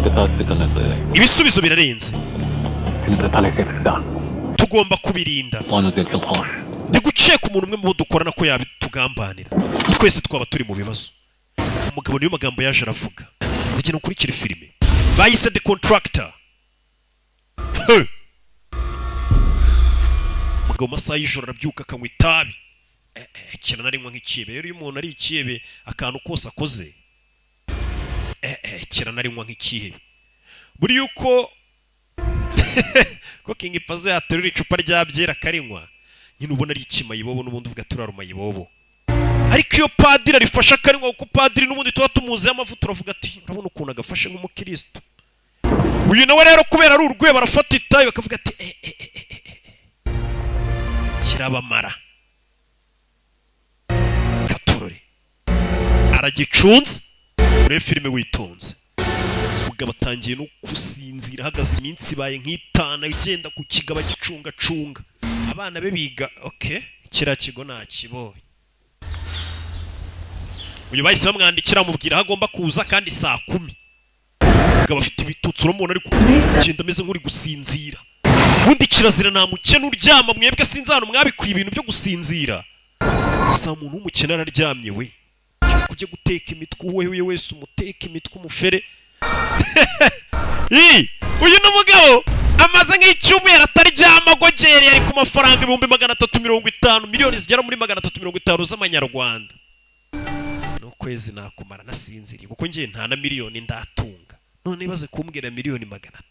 ibisubizo birarenze, tugomba kubirinda. Ndi guceka umuntu umwe mu bo dukorana ko yabitugambanira, twese twaba turi mu bibazo. Umugabo niyo magambo yaje aravuga. Ndagenda ukurikira filime bayise The Contractor. Umugabo masaha y'ijoro arabyuka akanywa itabi, kina narinywa nk'ikiyebe. Rero iyo umuntu ari ikiyebe, akantu kose akoze kina narinywa nk'ikiyebe. Buri yuko ko King Pazo yaterura icupa rya byera karinywa, nyine ubona ari ikimayibobo, n'ubundi uvuga turara umayibobo. Ariko iyo padiri arifasha karinywa, kuko padiri n'ubundi tuba tumuziye amavuta, uravuga ati urabona ukuntu agafashe nk'umukristo. Uyu nawe rero kubera ari urwego barafata itabi bakavuga ati kirabamara katurore, aragicunze. Muri filime witonze, umugabo atangiye no gusinzira, ahagaze iminsi ibaye nk'itana, igenda ku kigaba gicungacunga. Abana be biga kiriya kigo nakibonye. Uyu bahise bamwandikira, amubwira aho agomba kuza kandi saa 10. Umugabo afite ibitutsi, uramubona ari kugenda ameze nk'uri gusinzira. Ubundi kirazira nta mukene uryama, mwebwe sinzi hano mwabikuye ibintu byo gusinzira. Gusa umuntu w'umukene araryamye we, kujya guteka imitwe, uwe wese umuteka imitwe umufere. Uyu n'umugabo amaze nk'icyumweru ataryama, agogereye, ari ku mafaranga 350,000, miliyoni zigera muri 350 z'amanyarwanda. N'ukwezi nakumara nasinziriye, kuko ngiye nta na miliyoni ndatunga, none baze kumbwira miliyoni 300.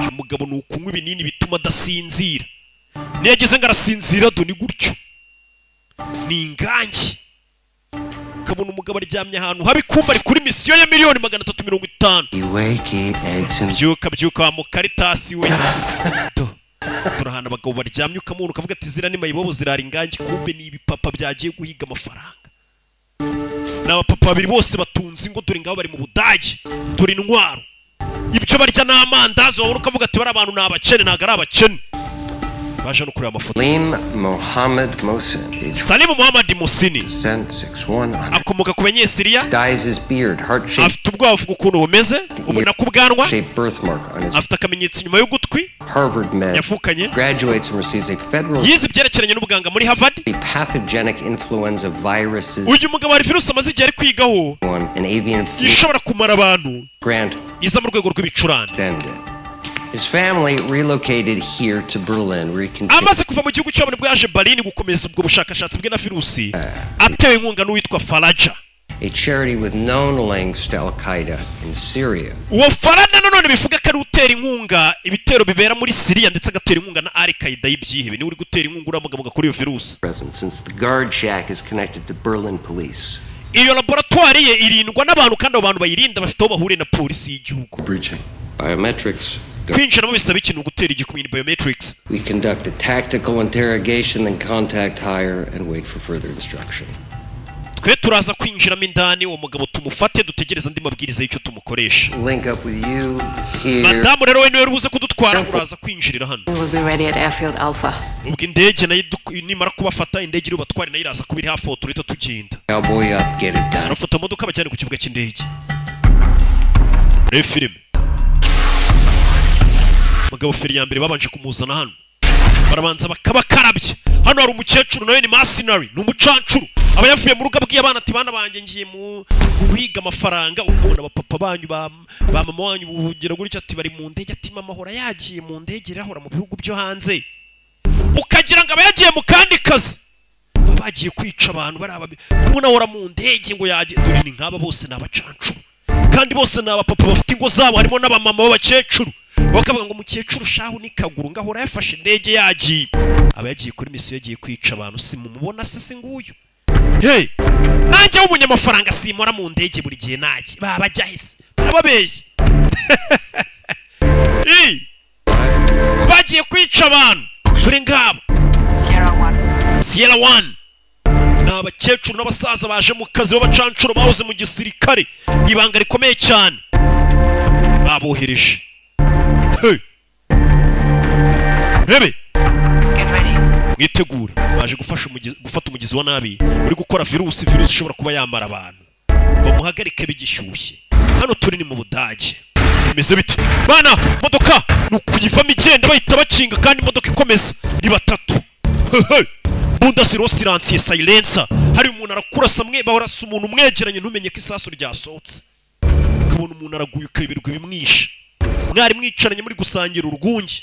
Uyu mugabo ni ukunywa ibinini bituma adasinzira. Niyo ageze ngo arasinzira, do ni gutyo, ni ingangi. ukabona umugabo aryamye ahantu habi kumva ari kuri misiyo ya miliyoni 350. You wake, eat eggs and byuka wa mukaritasi we. Turahana abagabo baryamye ukamubona ukavuga ati zira ni mayibobo zirara ingangi, kumbe ni ibipapa byagiye guhiga amafaranga. N'abapapa babiri bose batunze ingo, dore ngaho bari mu Budage, dore intwaro. Ibyo barya n'amandazi, wowe ukavuga ati bari abantu n'abakene, ntago ari abakene. Baje no kureba amafoto. Salim Mohammed Musini akomoka ku Banyesiriya, afite ubwoba avuga ukuntu bumeze, ubona ku bwanwa, afite akamenyetso inyuma y'ugutwi, yavukanye, yize ibyerekeranye n'ubuganga muri Harvard. Uyu mugabo hari virusi amaze igihe ari kwigaho ishobora kumara abantu, iza mu rwego rw'ibicurane. His family relocated here to Berlin where he continued. Amaze kuva mu gihugu cyabo nibwo yaje Berlin gukomeza ubwo bushakashatsi bwe na virusi, atewe inkunga n'uwitwa Faraja, a charity with known links to Al-Qaeda in Syria. Uwo Faraja nanone bivuga ko ari utera inkunga ibitero bibera muri Syria ndetse agatera inkunga na Al-Qaeda y'ibyihebe, ni uri gutera inkunga uramugabo kuri iyo virusi. Since the guard shack is connected to Berlin police. Iyo laboratoire ye irindwa n'abantu kandi abo bantu bayirinda bafite aho bahuriye na polisi y'igihugu. Biometrics. Kwinjira bisaba ikintu gutera igikumwe, biometrics. We conduct a tactical interrogation, then contact higher and wait for further instruction. Twe turaza kwinjiramo indani, uwo mugabo tumufate, dutegereza andi mabwiriza y'icyo tumukoresha. Link up with you here. Madamu rero we niwe rubuze kudutwara, uraza kwinjirira hano. We'll be ready at Airfield Alpha. Ubwo indege nayo nimara kubafata, indege iri batware nayo iraza kubiri hafi aho turita tugenda. Cowboy up, get it done. Arafata imodoka bajyane ku kibuga cy'indege. Refilm. Mugabo feri ya mbere babanje kumuzana hano, barabanza bakabakarabye. Hano hari umukecuru nawe ni mercenary, ni umucancuru, aba yavuye mu rugo abwiye abana ati bana banjye ngiye mu guhiga amafaranga. Ukabona abapapa banyu ba mama wanyu bugira gutya ati bari mu ndege, ati mama hora yagiye mu ndege, irahora mu bihugu byo hanze, ukagira ngo aba yagiye mu kandi kazi, bagiye kwica abantu. Baraba umuntu ahora mu ndege ngo yagiye. Dore ni nk'aba bose ni abacancuru kandi bose ni abapapa bafite ingo zabo, harimo n'abamama b'abakecuru. Bakavuga ngo umukecuru shahu ni kaguru ngahora yafashe indege yagiye, aba yagiye kuri misiyo, yagiye kwica abantu. Si mumubona se nguyu? Hey, nanjye w'umunyamafaranga simora mu ndege buri gihe naje, baba jahise barababeshye. Bagiye kwica abantu, dore ngabo Sierra One n'abakecuru n'abasaza baje mu kazi b'abacancuro bahoze mu gisirikare, ibanga rikomeye cyane babohereje. Rebe mwitegure, baje gufata umugizi wa nabi uri gukora virusi ishobora kuba yamara abantu, bamuhagarike bigishyushye. Hano turi ni mu Budage, bimeze bite bana? Modoka nukuyivamo igenda bahita bakinga, kandi imodoka ikomeza ni batatu. Bundesiro silencier silencer, hari umuntu arakurasa mwe bahorasa umuntu umwegeranye ntumenye ko isasu ryasohotse, ukabona umuntu araguye ukabirwa bimwisha. Mwari mwicaranye muri gusangira urwunge,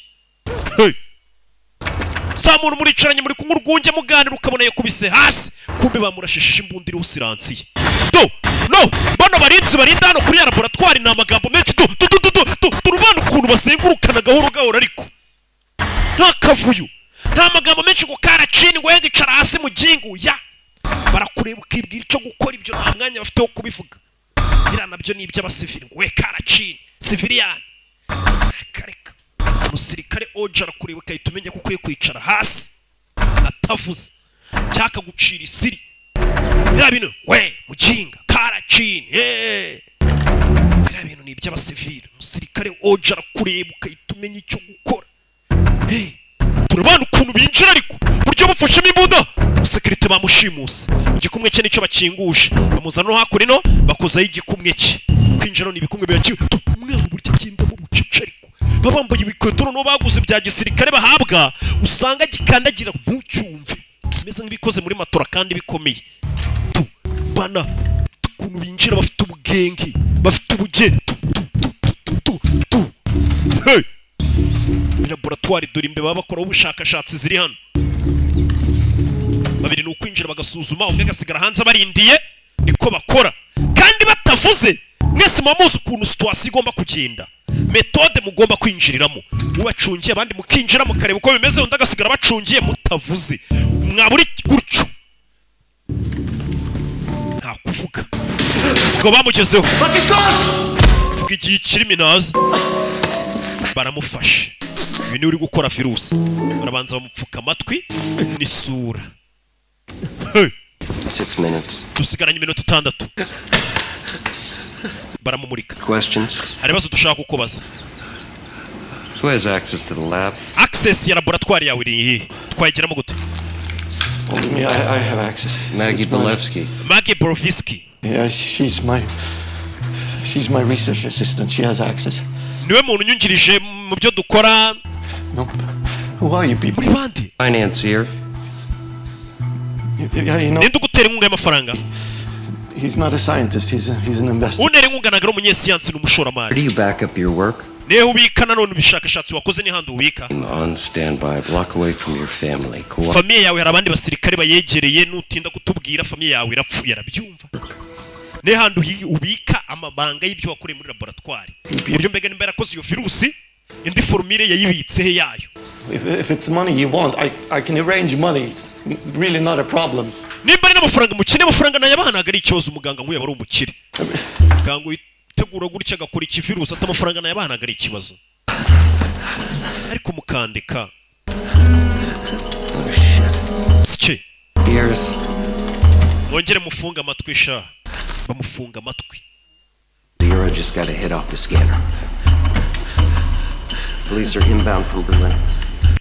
saa muntu muricaranye muri kunywa urwunge muganira, ukabona yakubise hasi, kumbe bamurashishije imbunda iriho silencier. No bano barinzi barinda hano kuri laboratoire ni amagambo menshi. Turubana ukuntu basengurukana gahoro gahoro, ariko nta kavuyo, nta magambo menshi ngo karacini ngo yenge icara hasi mu gingu ya barakureba ukibwira icyo gukora. Ibyo nta mwanya bafite wo kubivuga, biriya nabyo ni iby'abasivili ngo we karacini civilian. Kareka umusirikare oje arakureba ukahita umenya ko ukwiye kwicara hasi atavuze cyaka gucira isiri. Biriya bintu we mujinga karacini, biriya bintu ni iby'abasivili. Umusirikare oje arakureba ukahita umenya icyo gukora. Turabana ukuntu binjira, ariko buryo bufashemo imbunda. Umusekirite bamushimuse, igikumwe cye nicyo bakinguje, bamuzana no hakurino bakozaho igikumwe cye. Kwinjira ni ibikumwe byaciye umwana buryo agenda mu bucece, ariko babambaye ibikweto no baguze bya gisirikare bahabwa, usanga gikandagira ntucyumve, bimeze nk'ibikoze muri matora kandi bikomeye. Bana ukuntu binjira bafite ubugenge, bafite ubugenge. Laboratoire dore imbe baba bakora ubushakashatsi ziri hano. Babiri ni ukwinjira bagasuzuma, umwe agasigara hanze barindiye, niko bakora kandi batavuze. Mwese muzi ukuntu situation igomba kugenda, metode mugomba kwinjiriramo, mubacungiye abandi mukinjira mukareba uko bimeze, undi agasigara bacungiye mutavuze. Mwaburi gutyo nta kuvuga. umugabo bamugezeho Was ist los? vuga igihe kirimo inaza baramufashe uyu niwe uri gukora virusi barabanza bamupfuka amatwi n'isura 6 minutes. dusigaranye iminota 6 baramumurika Questions? hari ibibazo dushaka kukubaza Who has access to the lab? access ya laboratwari yawe iri iyihe twayigeramo gute Only me, I have access. Maggie It's mine. Bolevsky. Maggie Borovisky Yeah, she's my research assistant. She has access. niwe muntu unyungirije mu byo dukora No. Who are you people? muri bandi Financier. Yeah, you know, ninde ugutera inkunga y'amafaranga he's not a scientist. He's an investor. untera inkunga ntabwo ari umunyesiyansi Where do n'umushoramari you back up your work? nihe ubika nanone ubushakashatsi wakoze n'ihandi ubika I'm on standby, a block away from your family. famiye yawe hari abandi basirikare bayegereye nutinda kutubwira famiye yawe irapfuye arabyumva nihe handi ubika amabanga y'ibyo wakoreye muri laboratwari uburyo mbega nimba yarakoze iyo virusi indi formire yayibitsehe yayo If it's money you want, I can arrange money. It's really not a problem. nimba ari n'amafaranga mukine amafaranga nayo abana ntabwo ari ikibazo umuganga nk'uyu aba ari umukire muganga witegura gutya agakora iki virusi ati amafaranga nayo abana ntabwo ari ikibazo ariko mukandika Oh shit. sike Ears. mwongere mufunga amatwi sha bamufunga amatwi The Euro just got a hit off the scanner. Police are inbound from Berlin.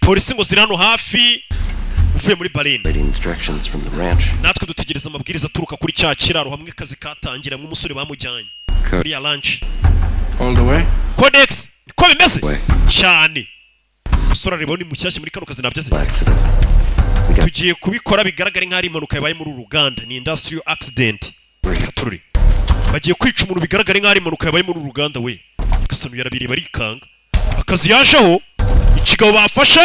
polisi ngo ziri hano hafi uvuye muri Berlin Waiting instructions from the ranch. natwe dutegereza amabwiriza aturuka kuri cya kiraro hamwe akazi katangira nk'umusore bamujyanye muri ya lunch All the way? codex niko bimeze We. cyane umusore areba ni mushyashya muri kano kazi nabyaze Accident. We got tugiye kubikora bigaragara nk'aho ari impanuka yabaye muri uru ruganda ni industrial accident katururi bagiye kwica umuntu bigaragara nk'aho ari impanuka yabaye muri uru ruganda we gasanuye arabiri barikanga akazi yajeho ikigabo bafashe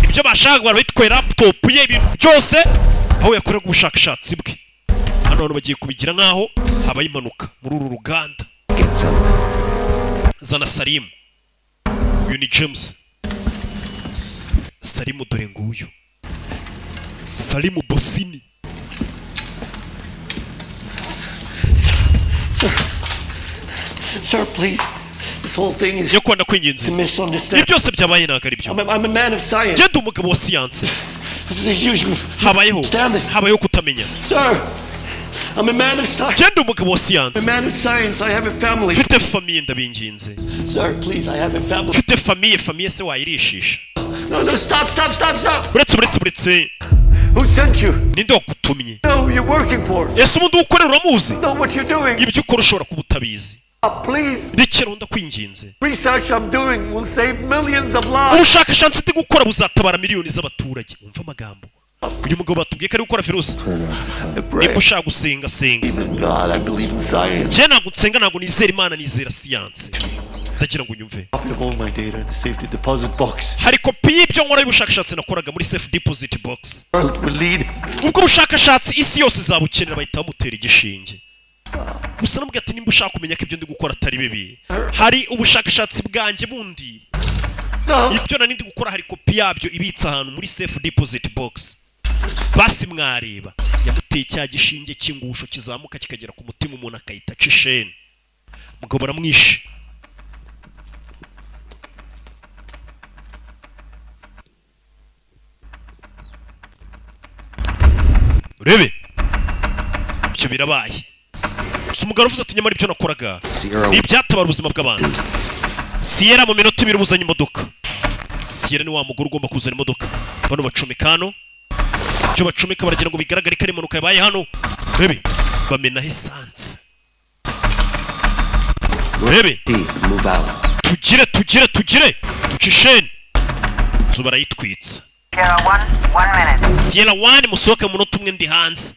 ibyo bashaka barabitwaye laptop ye ibintu byose aho yakoraga ubushakashatsi bwe hano abantu bagiye kubigira nk'aho habaye impanuka muri uru ruganda get some. zana Salimu uyu ni James Salimu dore nguyu Salimu Bosini Sir, please. This whole thing is yo kwanda kwinginze to misunderstand. ibi byose byabaye ntabwo ari byo I'm a man of science. genda umugabo wa siyanse This is a huge habayeho Stanley. habayeho kutamenya Sir, I'm a man of science. genda umugabo wa I'm a siyanse man of science. I have a family. mfite famiye ndabinginze Sir, please, I have a family. mfite famiye se wayirishisha No, stop. uretse Who sent you? ninde wagutumye Know who you're working for. ese ubundi ukorera uramuzi Know what you're doing. ibyo ukora ushobora kuba utabizi Please. rekera ndakwinginze Research I'm doing will save millions of lives. ubushakashatsi ndi gukora buzatabara miliyoni z'abaturage umva amagambo uyu mugabo batubwiye ko ari gukora virusi I pray. niba ushaka gusenga senga In God, I believe in science. njye ntabwo nsenga ntabwo nizera imana nizera siyanse ndagira ngo unyumve Copy of all my data in the safety deposit box. hari kopi y'ibyo nkora y'ubushakashatsi nakoraga muri safe deposit box World will lead. ubwo bushakashatsi isi yose izabukenera bahita bamutera igishinge gusa nabwo ati nimba ushaka kumenya ko ibyo ndi gukora atari bibi hari ubushakashatsi bwanjye bundi No. ibyo nari ndi gukora hari kopi yabyo ibitse ahantu muri safe deposit box basi mwareba yamuteye cya gishinge cy'ingusho kizamuka kikagera ku mutima umuntu akahita aca isheni mugabo baramwishe urebe ibyo birabaye gusa umugabo uvuze ati nyamara ibyo nakoraga Sierra. ni ibyatabara ubuzima bw'abantu Sierra mu minota 2 buzanye imodoka Sierra ni wa mugore ugomba kuzana imodoka bano bacomeka hano ibyo bacomeka baragira ngo bigaragare ko ari impanuka yabaye hano urebe bamenaho esanse urebe D. Move out. tugire duca isheni inzu barayitwitsa Sierra 1 minute. Sierra 1 musohoke mu munota umwe ndi hanze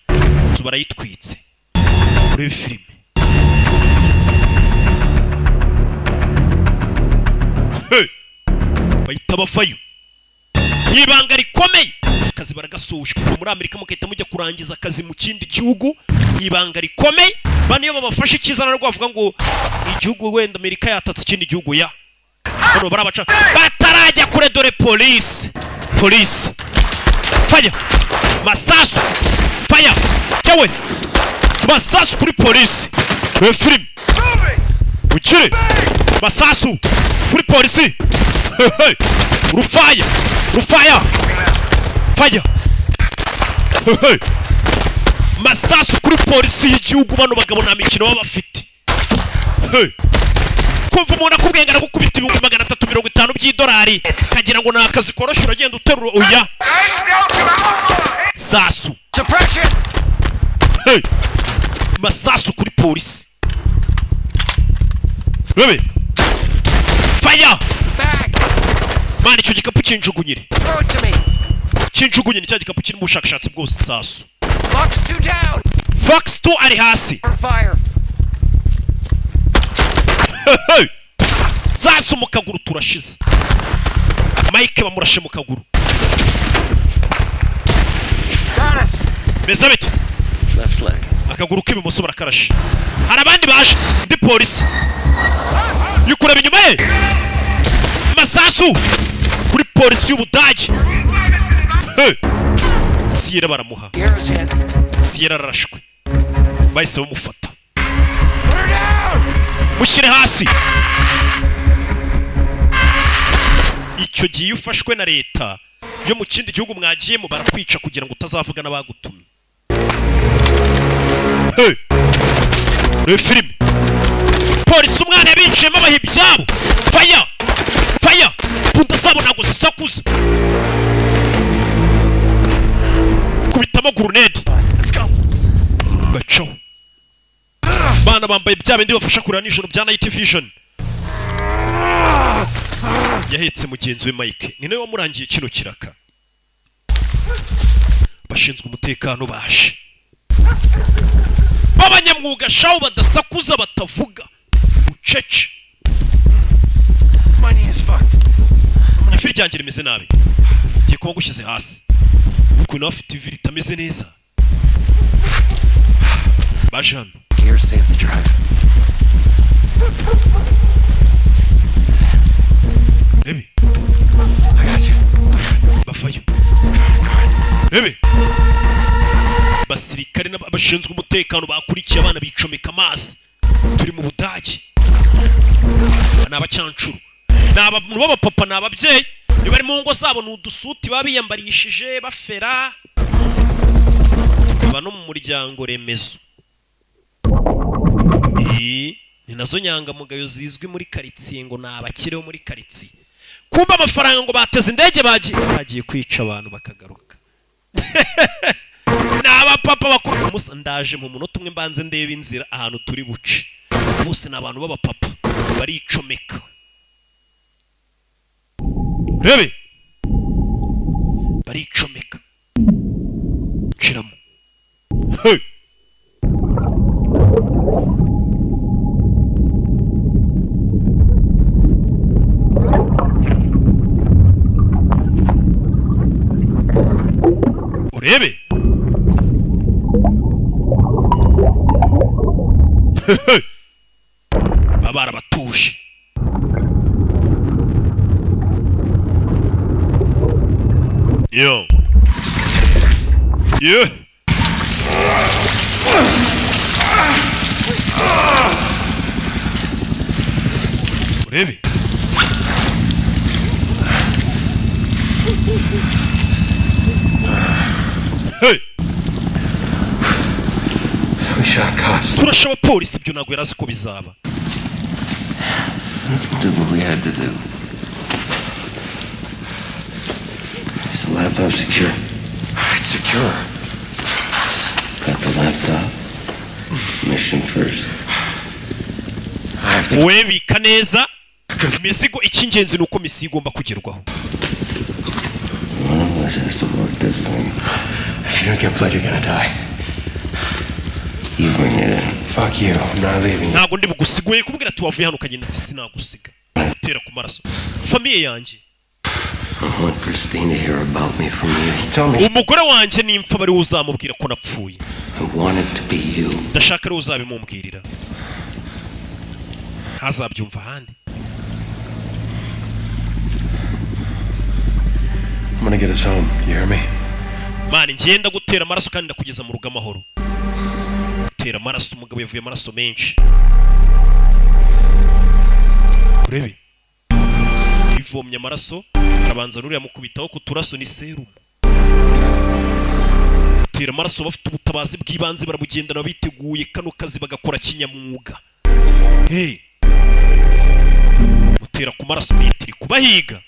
inzu barayitwitse urebe filime hey! bahita bavayo n'ibanga rikomeye akazi baragasoje kuva muri Amerika mugahita mujya kurangiza akazi mu kindi gihugu n'ibanga rikomeye bane iyo babafashe ikizana rwo bavuga ngo igihugu wenda Amerika yatatse ikindi gihugu ya hano barabaca batarajya kure dore polisi fire masasu fire cyawe masasu kuri polisi. Reba filime ukire masasu kuri polisi. Rufaya fire. Masasu kuri polisi y'igihugu. Bano bagabo nta mikino baba bafite. Kumva umuntu akubwiye ngo aragukubita ibihumbi 350 by'idolari kagira ngo ni akazi koroshye uragenda uterura oya. Sasu Suppression! masasu kuri polisi. Rebe fire. Mani icyo gikapu kinjugunyire. Throw it to me! Kinjugunyire cya gikapu kirimo ubushakashatsi bwose. Sasu Fox 2 down! Fox 2 ari hasi. Fire! Sasu mu kaguru turashize. Mike bamurashe mu kaguru. Status! Beza bite? Left leg. Akaguru k'ibumoso barakarashe. Hari abandi baje ndi polisi. Yukureba inyuma ye. Masasu kuri polisi y'Ubudage. Sierra baramuha. Sierra's hit. Sierra arashwe. Bahise bamufata. Mushyire hasi. Icyo gihe ufashwe na leta yo mu kindi gihugu mwagiyemo barakwica kugira ngo utazavuga n'abagutumye. Filime polisi umwana yabiciyemo abaha ibyabo. Fire punda zabo ntabwo zisakuza. Kubitamo grenade bacaho. Bana bambaye bya bindi bafasha kurana nijoro bya night vision. Yahetse mugenzi we Mike ni nawe wamurangiye kino kiraka. Bashinzwe umutekano baje b'abanyamwuga shaho badasakuza batavuga ucece. Money is fucked. Ifiri ryanjye rimeze nabi ngiye kuba gushyize hasi ukuntu afite iviri itameze neza. Baje hano. Gear save the drive. Rebe I got you. bafayo. Rebe basirikare n'abashinzwe umutekano bakurikiye abana bicomeka amazi. Turi mu Budage. N'abacyancuru n'abantu b'abapapa n'ababyeyi iyo bari mu ngo zabo n'udusuti babiyambarishije bafera. Aba no mu muryango remezo. Ni nazo nyangamugayo zizwi muri karitsiye ngo nabakireho muri karitsiye. Kumba amafaranga ngo bateze indege bagiye kwica abantu bakagaruka. N'aba papa bakuru musa ndaje mu munota umwe mbanze ndebe inzira ahantu turi buce. Bose n'abantu b'aba papa baricomeka. Rebe baricomeka. Kiramo. Urebe babara batuje. Yo urebe We shot cops. turashaba polisi ibyo ntabwo yarazi ko bizaba. Did what we had to do. Is the laptop secure? It's secure. Got the laptop. Mission first. I have to. We bika neza imizigo. Icy'ingenzi ni uko misi igomba kugerwaho. One of us has to work this thing. If you don't get blood, you're gonna die. You bring it in. Fuck you. I'm not leaving. Ntabwo ndi bugusiguye kubwira ati wavuye hano ukagenda ati sinagusiga. Utera ku maraso. Famiye yanjye. I want Christine to hear about me from you. Tell me. Umugore wanjye nimfa bari uzamubwira ko napfuye. I want it to be you. Ndashaka ari uzabimubwirira. Hazabyumva ahandi. I'm gonna get us home. You hear me? Mani ngenda gutera amaraso kandi ndakugeza mu rugo amahoro. mutera amaraso, umugabo yavuye amaraso menshi. Urebe ivomye amaraso, arabanza nuriya mukubitaho ku turaso ni serumu. Mutera amaraso bafite ubutabazi bw'ibanze, barabugendana biteguye kano kazi bagakora kinyamwuga. Mutera ku maraso mitiri kubahiga,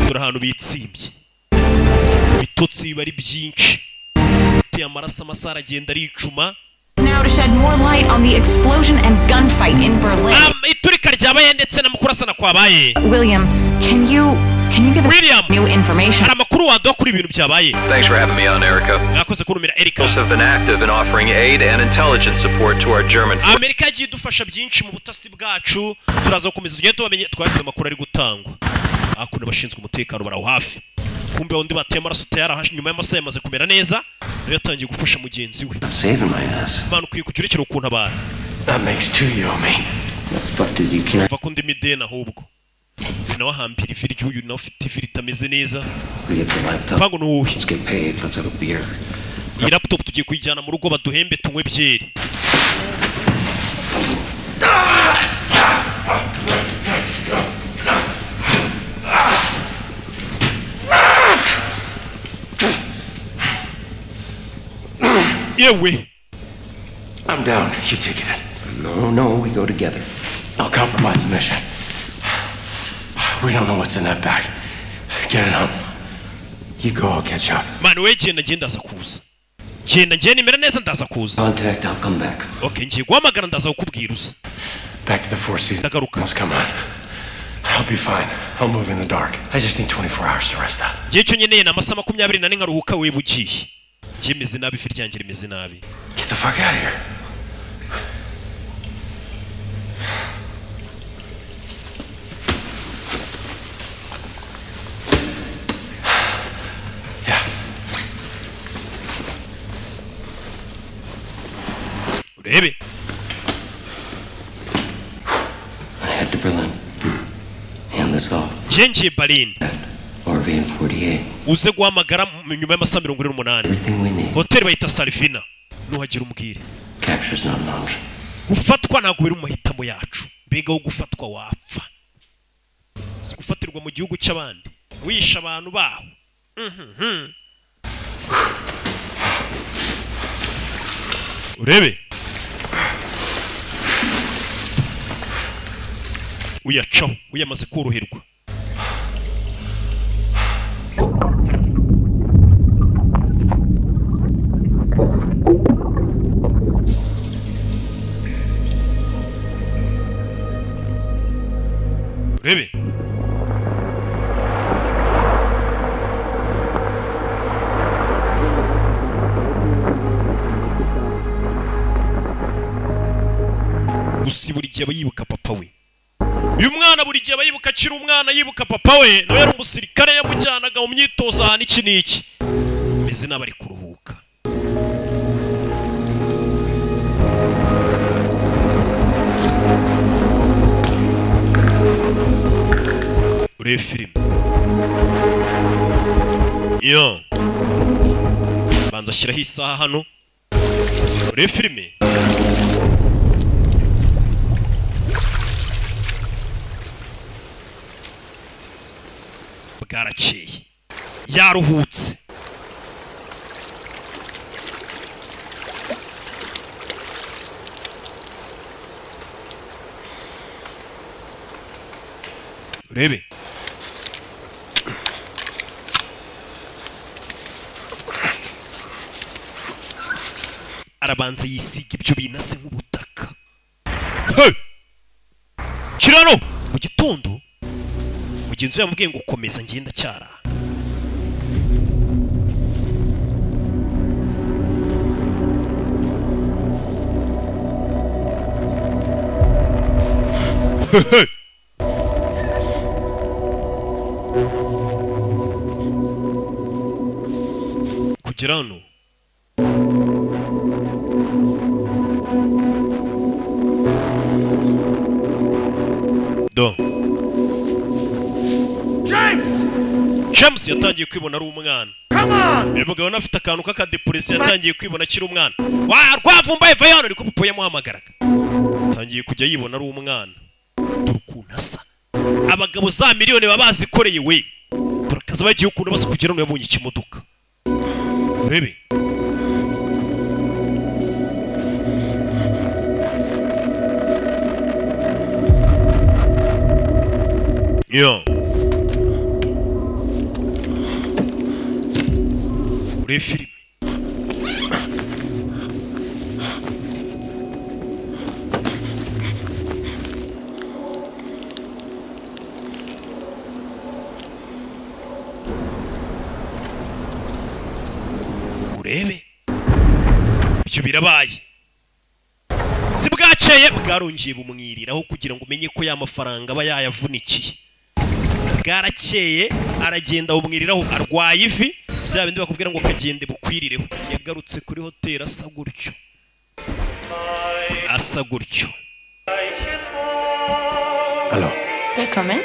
dore ahantu bitsimbye, ibitotsi biba ari byinshi. Mutera amaraso amasara agenda aricuma. Now to shed more light on the explosion and gunfight in Berlin. Iturika ryabaye ndetse n'amukurasana kwabaye. William, can you give us new information? Hari amakuru waduha kuri ibintu byabaye. Thanks for having me on, Erica. Mwakoze kurumira Erica. Have been active in offering aid and intelligence support to our German. Amerika yagiye idufasha byinshi mu butasi bwacu, turaza gukomeza tugende tubamenye twarize amakuru ari gutangwa. Akunda bashinzwe umutekano baraho hafi. Kumbe undi bateye amaraso tayara nyuma y'amasaha yamaze kumera neza, nayo yatangiye gufasha mugenzi we. Saving my ass. Manu kwiye kujurekera ukuntu abana. That makes two you owe me. What the fuck did you care? Va kundi midena ahubwo. Nawe hambira ivi ry'uyu nawe ufite ivi ritameze neza. We get the laptop. Pango nuwe. Let's get paid. Let's have a beer. Iyi laptop tugiye kuyijyana mu rugo baduhembe tunywe byeri. Yewe. I'm down. You take it in. No, we go together. I'll compromise the mission. We don't know what's in that bag. Get it home. You go, I'll catch up. Man, we genda ndaza kuza. Genda imera neza ndaza kuza. Contact, I'll come back. Okay, ngiye guhamagara ndaza kukubwira uza. Back to the Four Seasons. Ndagaruka. Must come on. I'll be fine. I'll move in the dark. I just need 24 hours to rest up. Gihe cyo nyeneye na amasaha 24 nkaruhuka we bugiye. Jemeze nabi ifi ryanjye rimeze nabi. Get the fuck out of here. Urebe. I head to Berlin. Hand this off. Ngiye Berlin. RV 48. Uze guhamagara nyuma y'amasaha 48. Everything we need. Hotel bayita Salfina. Nuhagira umbwire. Capture's not an option. Gufatwa ntabwo biri mu mahitamo yacu. Mbega wo gufatwa wapfa. Si gufatirwa mu gihugu cy'abandi. Wisha abantu baho. Urebe. Uyacaho, uyamaze koroherwa. Urebe. Gusi buri gihe abayibuka papa we. Uyu mwana buri gihe abayibuka akiri umwana yibuka papa we, nawe yari umusirikare yamujyanaga mu myitozo ahantu iki n'iki. Meze n'abari kuruhuka. Urebe filime. Yo. Banza ashyiraho isaha hano. Urebe filime. Bwarakeye. Yaruhutse. Urebe. Arabanza yisiga ibyo binase nk'ubutaka. Kirano mu gitondo mugenzi yamubwiye ngo komeza ngenda cyara. Kugera hano James yatangiye kwibona ari umwana. uyu mugabo nafite akantu k'akadepresi yatangiye kwibona akiri umwana. Wa Rwavumba vayo hano, ariko papa yamuhamagaraga. Tangiye kujya yibona ari umwana. Turukuntu asa. Abagabo za miliyoni baba bazikoreye we. Turakaza bagiye ukuntu basa kugera no yabonye ikimodoka. Urebe. Yo. Ure filime. Urebe. Ibyo birabaye. Si bwaceye bwarongeye bumwiriraho kugira ngo umenye ko ya mafaranga aba yayavunikiye. Bwarakeye aragenda bumwiriraho arwaye ivi, bya bindi bakubwira ngo kagende bukwirireho. Yagarutse kuri hoteli asa gutyo. Asa gutyo. Hallo. Willkommen.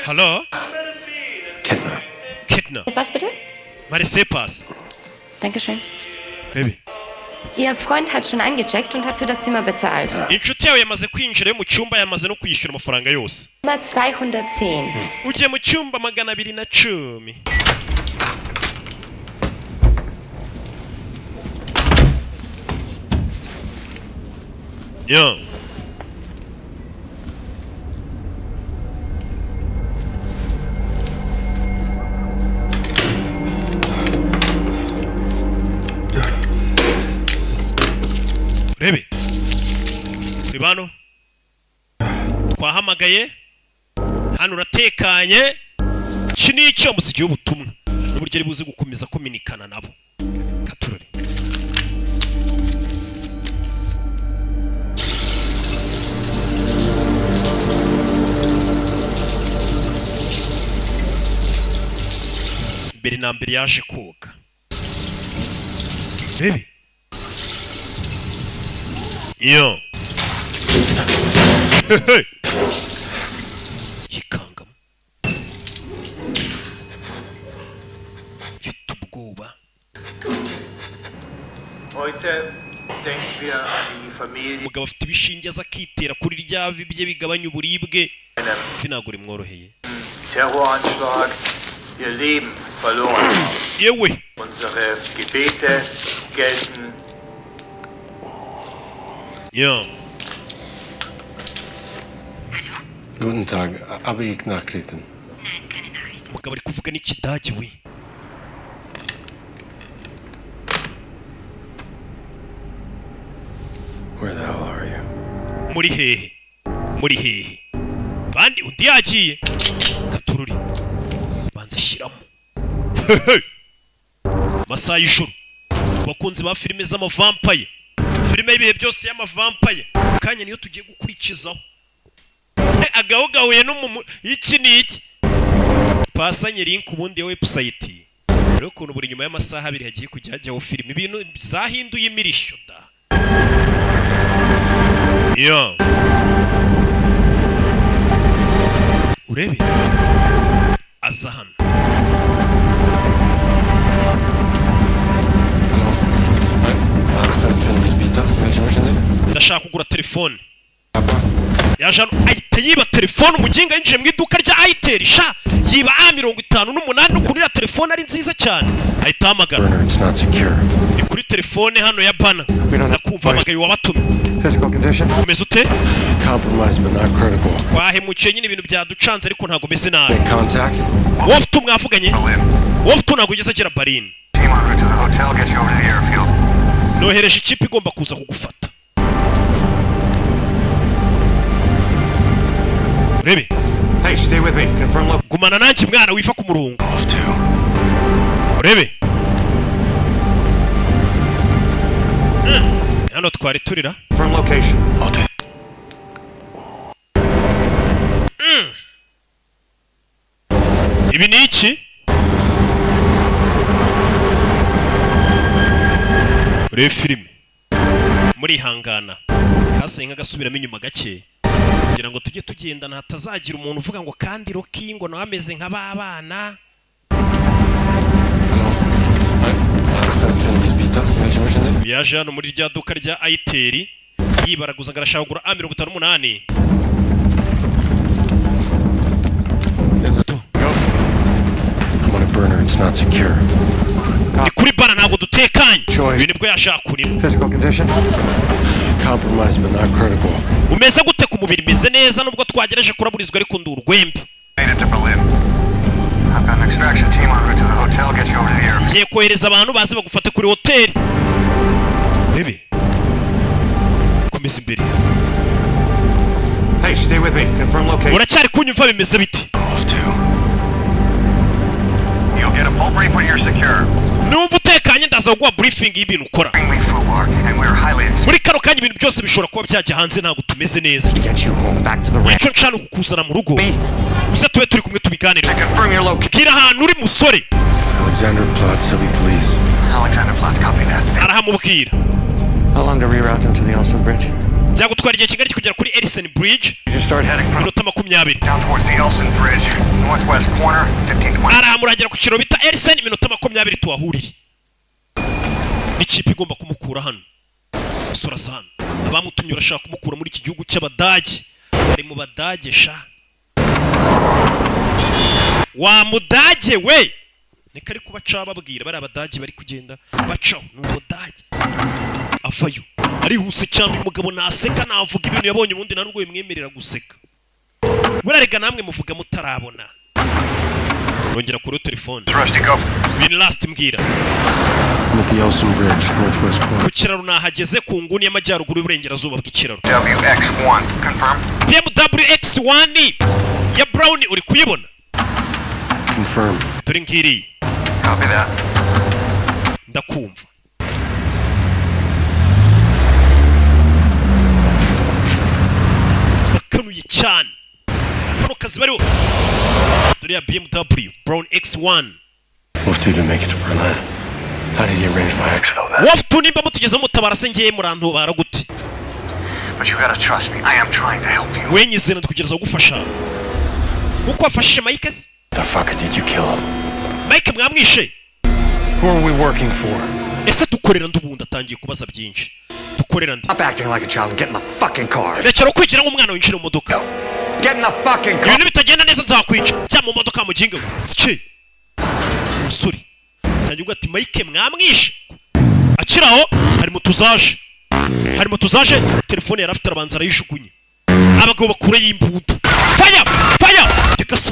Hallo? Kettner. Kettner. Was bitte? Marisepas. Dankeschön. Rebe. Ihr Freund hat schon eingecheckt und hat für das Zimmer bezahlt. Inshuti yawe yamaze kwinjira mu cyumba, yamaze no kwishyura amafaranga yose. Zimmer 210. Ugiye mu cyumba 210. Yo. Rebe. Ribano. Twahamagaye. Hano uratekanye. Kini icyo musigiye ubutumwa. N'uburyo ari buze gukomeza kominikana nabo. Katurore. Mbere na mbere yaje koga. Rebe. Yo. Yikangamo. Mfite ubwoba. Heute denken wir an die Familie Umugabo afite ibishinge aza akitera kuri rya vi bye bigabanya uburibwe. Ntabwo rimworoheye. Terroranschlag ihr Leben verloren haben. Yewe. Unsere Gebete gelten. Ja. Guten Tag, habe ich Nachrichten? Umugabo ari kuvuga n'ikidage we. Where the hell are you? Muri hehe. Muri hehe. Bandi undi yagiye. Katururi. Banza shiramo. Masaha y'ijoro. Bakunzi ba filime z'amavampaye. Filime y'ibihe byose y'amavampaye. Kanya niyo tugiye gukurikizaho. Agahugahuye no iki niki. Twasanye link ubundi ya website. Rero ukuntu buri nyuma y'amasaha abiri hagiye kujya hajyaho filime. Ibintu zahinduye imirisho da. Yo. Urebe. Aza hano. Ndashaka kugura telefone. Yaje ahita yiba telefone, umuginga yinjiye mu iduka rya Itel sha yiba A58 n'ukunira telefone ari nziza cyane. Ahita hamagara. Ni kuri telefone hano ya bana. Nakumva amagaye wabatumye. Physical condition? Umeze ute? Compromised but not critical. Wahemukiye nyine ibintu byaducanze ariko ntago meze nabi. Make contact? Wowe ufite umwavuganye? Wowe ufite ntago ugeze agera Berlin. Team en route to the hotel, get you over to the airfield. Nohereje ikipe igomba kuza kugufata. Urebe. Hey, stay with me. Confirm location. Gumana nanjye mwana wifa ku murongo. Urebe. Hano twari turira. Confirm location. Ibi ni iki? Urebe filime. Muri hangana. Kase nk'agasubiramo inyuma gake. Kugira ngo tujye tugendana hatazagira umuntu uvuga ngo kandi Rocky ngo nawe ameze nk'ababana. Hello. yaje hano muri rya duka rya Aiteri yibaraguza ngo arashaka kugura A58. It's not secure. Ni kuri bana ntabwo dutekanye. Ibi nibwo yashaka kurimo. Physical condition? Compromised but not critical. Umeze gute ku mubiri? Meze neza nubwo twagerageje kuraburizwa ariko ndi urwembe. Made it to Berlin. I've got an extraction team en route to the hotel. Get you over to the airport. Ngiye kohereza abantu baze bagufate kuri hoteli. Bebe. Komeza imbere. Hey, stay with me. Confirm location. Uracyari kunyumva bimeze bite? You'll get a full brief when you're secure. Numva utekanye ndaza kuguha briefing y'ibintu ukora. And we're highly muri kano kanya ibintu byose bishobora kuba byajya hanze ntabwo tumeze neza. Icyo nshaka kukuzana mu rugo uze tube turi kumwe tubiganire. Bwira ahantu uri musore. Alexanderplatz, City Police. Alexanderplatz, copy that. Arahamubwira. How long to reroute them to the Elson Bridge? byagutwara igihe kingana kugera kuri Ellison Bridge. Minota 20. Down towards the Elson Bridge, northwest corner, 15-20. Arahamuragera ku kiro bita Ellison, minota 20 tuhahurire. N'ikipe igomba kumukura hano. Soraza hano. Abamutumye urashaka kumukura muri iki gihugu cy'Abadage. Ari mu Badage sha. Wa Mudage we. Nekari kubaca babwira bari Abadage bari kugenda bacaho n'Umudage. Avayo. Arihuse cyane umugabo naseka navuga ibintu yabonye ubundi narwo yemwemerera guseka. Burarega namwe muvuga mutarabona. Nongera kuri telefone. Win last mbwira. At the Elson Bridge, northwest corner. Kukiraro nahageze ku nguni y'amajyaruguru y'uburengerazuba bw'ikiraro. WX1, confirm. WX1 ya Brown uri kuyibona? Confirm. Turi ngiri. Copy that. Ndakumva. Bakanuye cyane. Kano kazi bariho. Dore ya BMW Brown X1. Wolf 2 to make it to Berlin. How did he arrange my exfil that? Wolf 2 nimba mutugeze mutabara se ngiye murantu baraguti. But you gotta trust me. I am trying to help you. Wenyizena tukugeza gufasha. Uko afashije Mike? The fucker did you kill him? Mike mwamwishe. Who are we working for? Ese dukorera ndubunda atangiye kubaza byinshi. Dukorera ndi. Stop acting like a child and get in the fucking car. Rekera kwigira nk'umwana winjira mu modoka. Get in the fucking car. Ibintu bitagenda neza nzakwica. Cya mu modoka mu jinga. Sike. Musuri. Tangiye ugati Mike mwamwishe. Akiraho hari mutuzaje. Hari mutuzaje telefone yarafite arabanza arayijugunye. Abagabo bakure y'imbuto. Fire! Fire! Yekasa.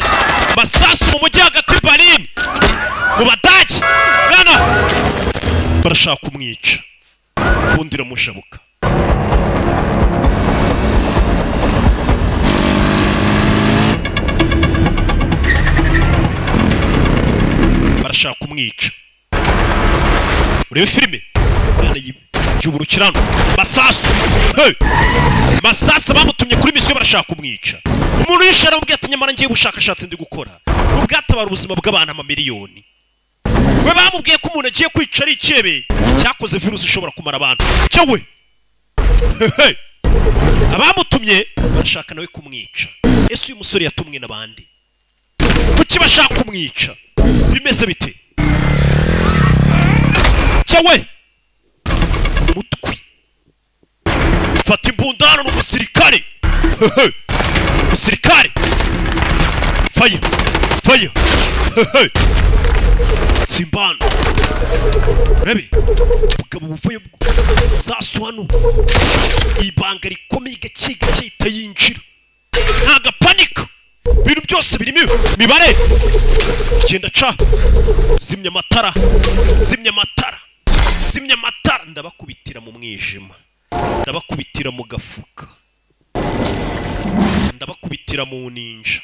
Masasu mu mujyi hagati Berlin. Mu Badage. Nana. Barashaka kumwica. Bundira mushabuka. Barashaka kumwica. Urebe filime. Yana y'uburukirano. Masasu. Hey! Masasu bamutumye kuri mission barashaka kumwica. Umuntu yishara ubwe ati nyamara ngiye gushakashatse ndi gukora. Ubwatabara ubuzima bw'abantu amamiliyoni. We bamubwiye ko umuntu agiye kwica ari ikebe cyakoze virus ishobora kumara abantu. Cyawe. Hey! Abamutumye barashaka nawe kumwica. Ese uyu musore yatumwe nabandi. Kuki bashaka kumwica? Bimeze bite? Cyawe. Mutwi. Fata imbundano n'umusirikare. Musirikare. Fire. Fire. Simbano. Rebe. Bugabo buvuye sasu hano. Ibanga rikomeye gakiga cyita yinjira. Ntaga panic. Bintu byose birimo mibare. Genda ca. Zimya amatara. Zimya amatara. Zimya amatara ndabakubitira mu mwijima. Ndabakubitira mu gafuka. Ndabakubitira mu ninja.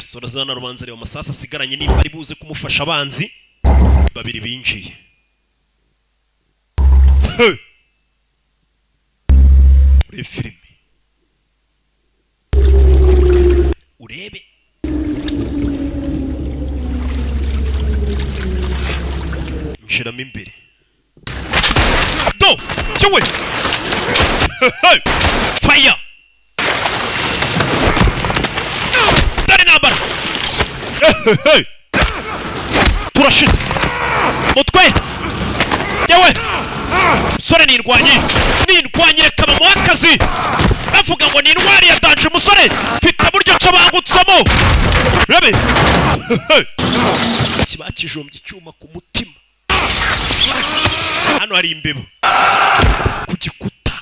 Sorazana rubanza reba amasasa asigaranye nimba ari buze kumufasha abanzi babiri binjiye. Urebe filime. Urebe. Nshiramo imbere. Do! Cyawe! Fire! turashize mutwe yewe umusore nirwanye reka bamuha akazi bavuga ngo ni intwari yatanje umusore mfite buryo cyo bangutsamo rebe kiba kijombye icyuma ku mutima hano hari imbeba ku gikuta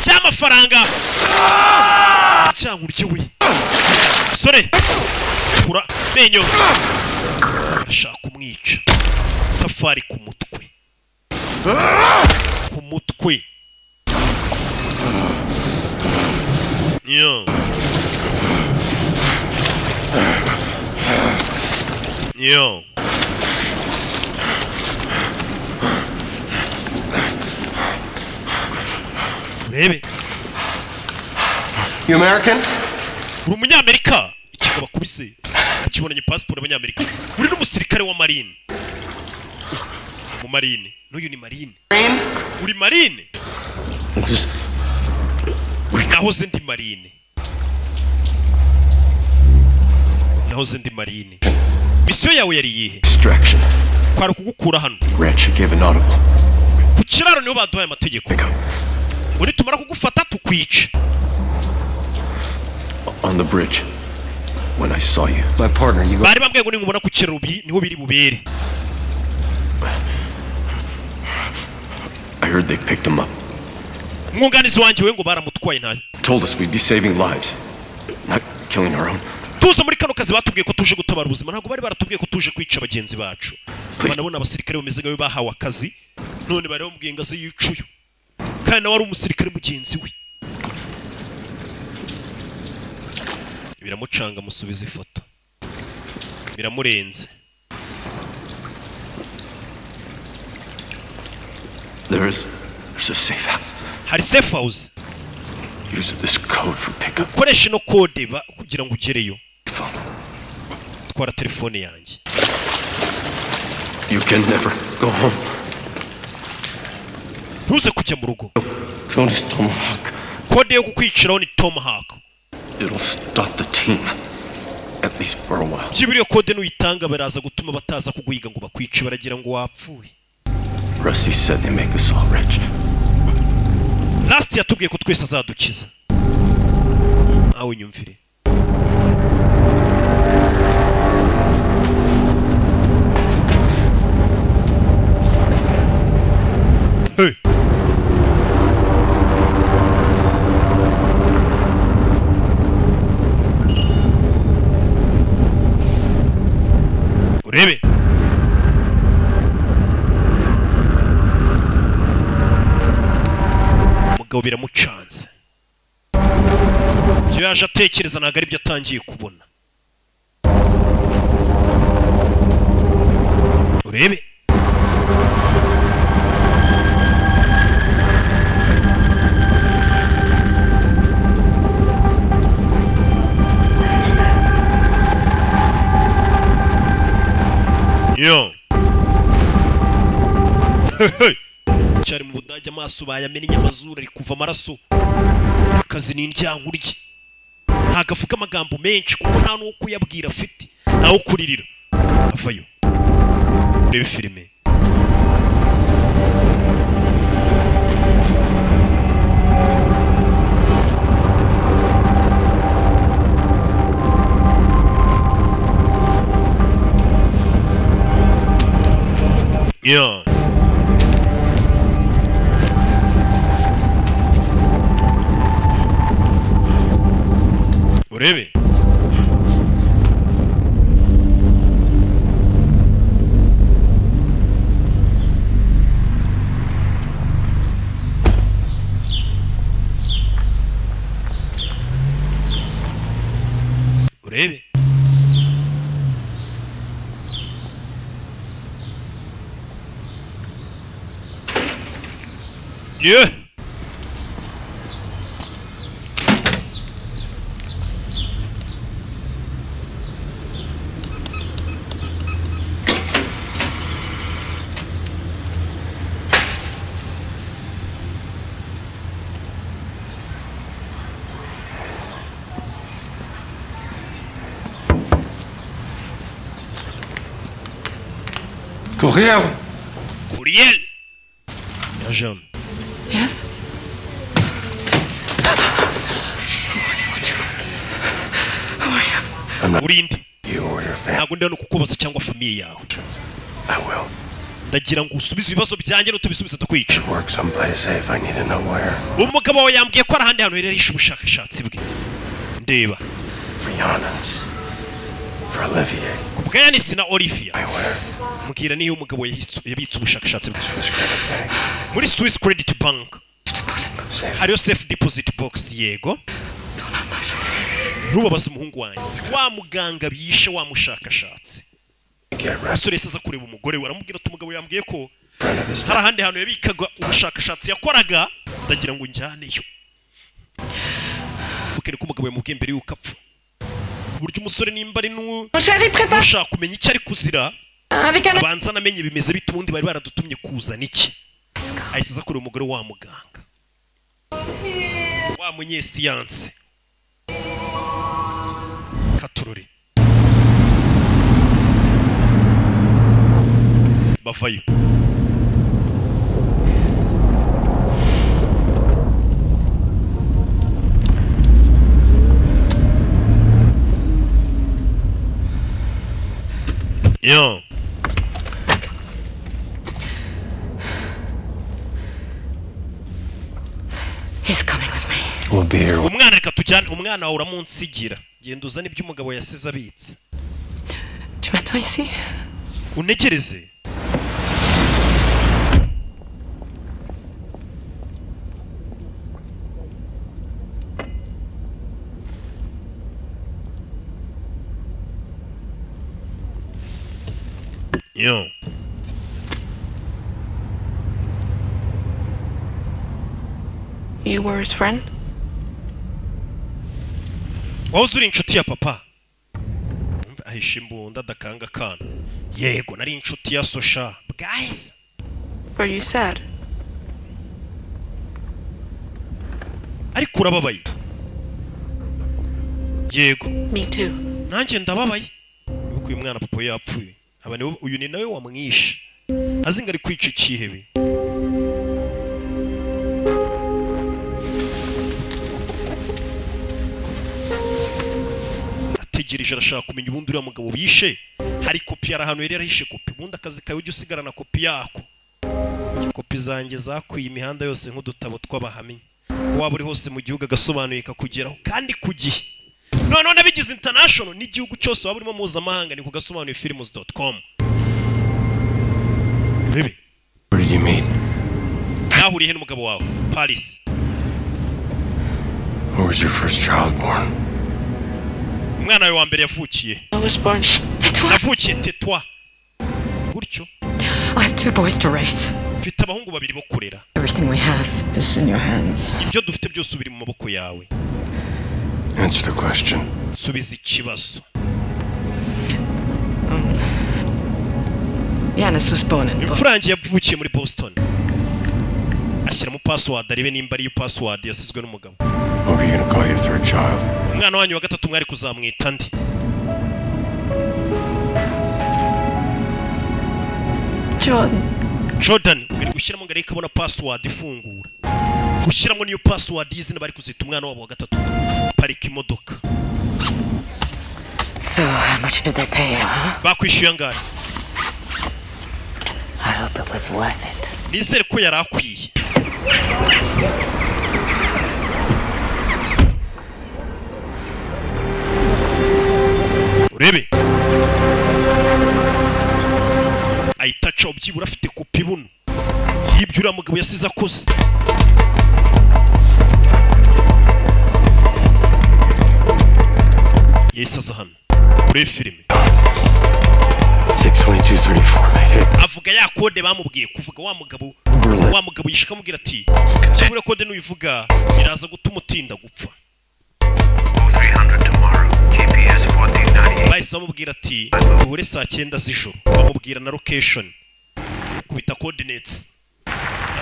cy'amafaranga cyangwa uryewe sore kura menyo arashaka kumwica tafari ku mutwe yo urebe You American? uri umunyamerika ikigabo kubise akibonanye passport y'abanyamerika uri n'umusirikare wa marine mu marine n'uyu ni marine uri marine nahoze ndi marine misiyo yawe yari iyihe Extraction. kwari kugukura hano Ranch gave an audible. ku kiraro niho baduhaye amategeko uri tumara kugufata tukwica On the bridge. When I saw you. My partner, you go. bari bambwiye ngo ningubona ku kiraro niho biri bubere I heard they picked him up. umwunganizi wanjye we ngo baramutwaye ntayo Told us we'd be saving lives. Not killing our own. tuza muri kano kazi batubwiye ko tuje gutabara ubuzima ntabwo bari baratubwiye ko tuje kwica bagenzi bacu banabona abasirikare bameze nkawe bahawe akazi none bari bamubwiye ngo aze yicuye kandi nawe ari umusirikare mugenzi we biramucanga musubiza ifoto biramurenze There's a safe house. hari safe house Use this code for pickup. ukoresha ino kode kugira ngo ugereyo twara telefone yanjye You can never go home. ntuze kujya mu rugo Code is Tomahawk. kode yo kukwiciraho ni Tomahawk It'll stop the team. At least for a while. byibura iyo kode nuyitanga baraza gutuma bataza kuguhiga ngo bakwice baragira ngo wapfuye Rusty said they make us all rich. last yatubwiye ko twese azadukiza aho nyumvire hey urebe umugabo biramucanze ibyo yaje atekereza ntabwo ari byo atangiye kubona urebe yo cyari mu Budage amaso bayamennye amazuru ari kuva amaraso akazi ni indyankurye ntago avuga amagambo menshi kuko nta n'uwo kuyabwira afite ntawe ukuririra avayo urebe filime yeah urebe urebe yeah Courriel. Kuriel. Ya Jean. Yes? Urinde. You or your family. Ntabwo ndi hano kukubaza cyangwa famiye yawe. I will. Ndagira ngo usubize ibibazo byanjye n'utubisubize tukwica. Work someplace safe. I need to know where. Umugabo wawe yambwiye ko ari ahandi hantu hererisha ubushakashatsi bwe. Ndeba. For Yannis. For Olivier. Ku bwa Yannis na Olivia. Where? Mubwira niyo umugabo yabitse ubushakashatsi bwe. Swiss Credit Bank. Muri Swiss Credit Bank. Safe. Hariyo safe deposit box yego. Ntubabaze umuhungu wanjye. Wa muganga bishe wa mushakashatsi. Umusore aza kureba umugore we aramubwira ati umugabo yambwiye ko hari ahandi hantu yabikaga ubushakashatsi yakoraga ndagira ngo njyaneyo. Mukere ko umugabo yamubwiye mbere yuko apfa. Ku buryo umusore nimba ari nushaka kumenya icyo ari kuzira abanza namenye bimeze bite ubundi bari baradutumye kuzana iki. Ahise aza kureba umugore wa muganga. Wa munyesiyanse. Katurore. Bavayo. Yo. He's coming with me. We'll be here. Umwana reka tujyane umwana wawe uramunsigira. Genda uzane ibyo umugabo yasize abitse. Tu m'attends ici? Unegereze. Yo. You were his friend? Wahoze uri inshuti ya papa. Ahisha imbunda adakanga kana. Yego nari inshuti ya Sosha. Guys. Were you sad? Ariko urababaye. Yego. Me too. Nanjye ndababaye. Nuko uyu mwana papa yapfuye. Abane uyu ni nawe wamwishe. Azinga ari kwica ikihebe. Ategereje arashaka kumenya ubundi uriya mugabo bishe. Hari kopi yari ahantu yari yarahishe kopi. Ubundi akazi kawe ujye usigarana kopi yako. Kopi zanjye zakwiye imihanda yose nk'udutabo tw'abahamya. Waba uri hose mu gihugu agasobanuye kakugeraho kandi ku gihe. None nabigize international n'igihugu cyose waba urimo mpuzamahanga ni kugasobanuye films.com. Bebe. Where did you meet? Nahuriye n'umugabo wawe Paris. Where was your first child born? Umwana wawe wa mbere yavukiye. I was born. Navukiye tetwa. Gutyo. I have 2 boys to raise. Mfite abahungu babiri bo kurera. Everything we have is in your hands. Ibyo dufite byose ubiri mu maboko yawe. Answer the question. Subiza ikibazo. Yannis was born in Boston. Imfura yanjye yavukiye muri Boston. Ashyiramo password arebe nimba ari password yasizwe n'umugabo. What are you gonna call your third child? Umwana wanyu wa gatatu mwari kuzamwita ndi. Jordan ugari gushyiramo ngari kabona password ifungura. Gushyiramo niyo password y'izina bari kuzita umwana wabo wa gatatu. Parika imodoka. So how much did they pay you, huh? Bakwishyuye angahe? I hope it was worth it. Nizere ko yari akwiye. Urebe. Ayitaca byibura afite kopi buno. Y'ibyo uriya mugabo yasize akoze. Yesaza hano. Muri filime. 62234, mate. Avuga ya kode bamubwiye kuvuga wa mugabo yishika mubwira ati kibura kode nuyivuga iraza gutuma utinda gupfa. 300 tomorrow. GPS 1498. Bahise bamubwira ati duhure saa 9 z'ijoro. Bamubwira na location. Kubita coordinates.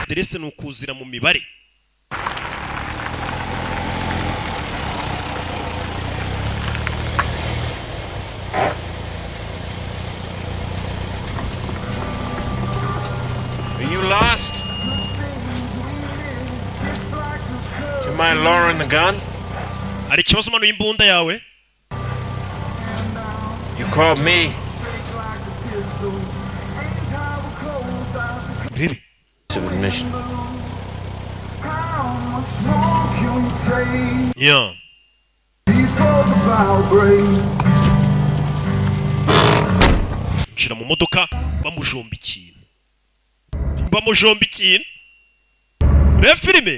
Adresse ni ukuzira mu mibare. lowering the gun? hari ikibazo umanuye imbunda yawe? You called me. Urebe. Submission. Yeah. Nshira mu modoka bamujomba ikintu. Bamujomba ikintu. Reba filime.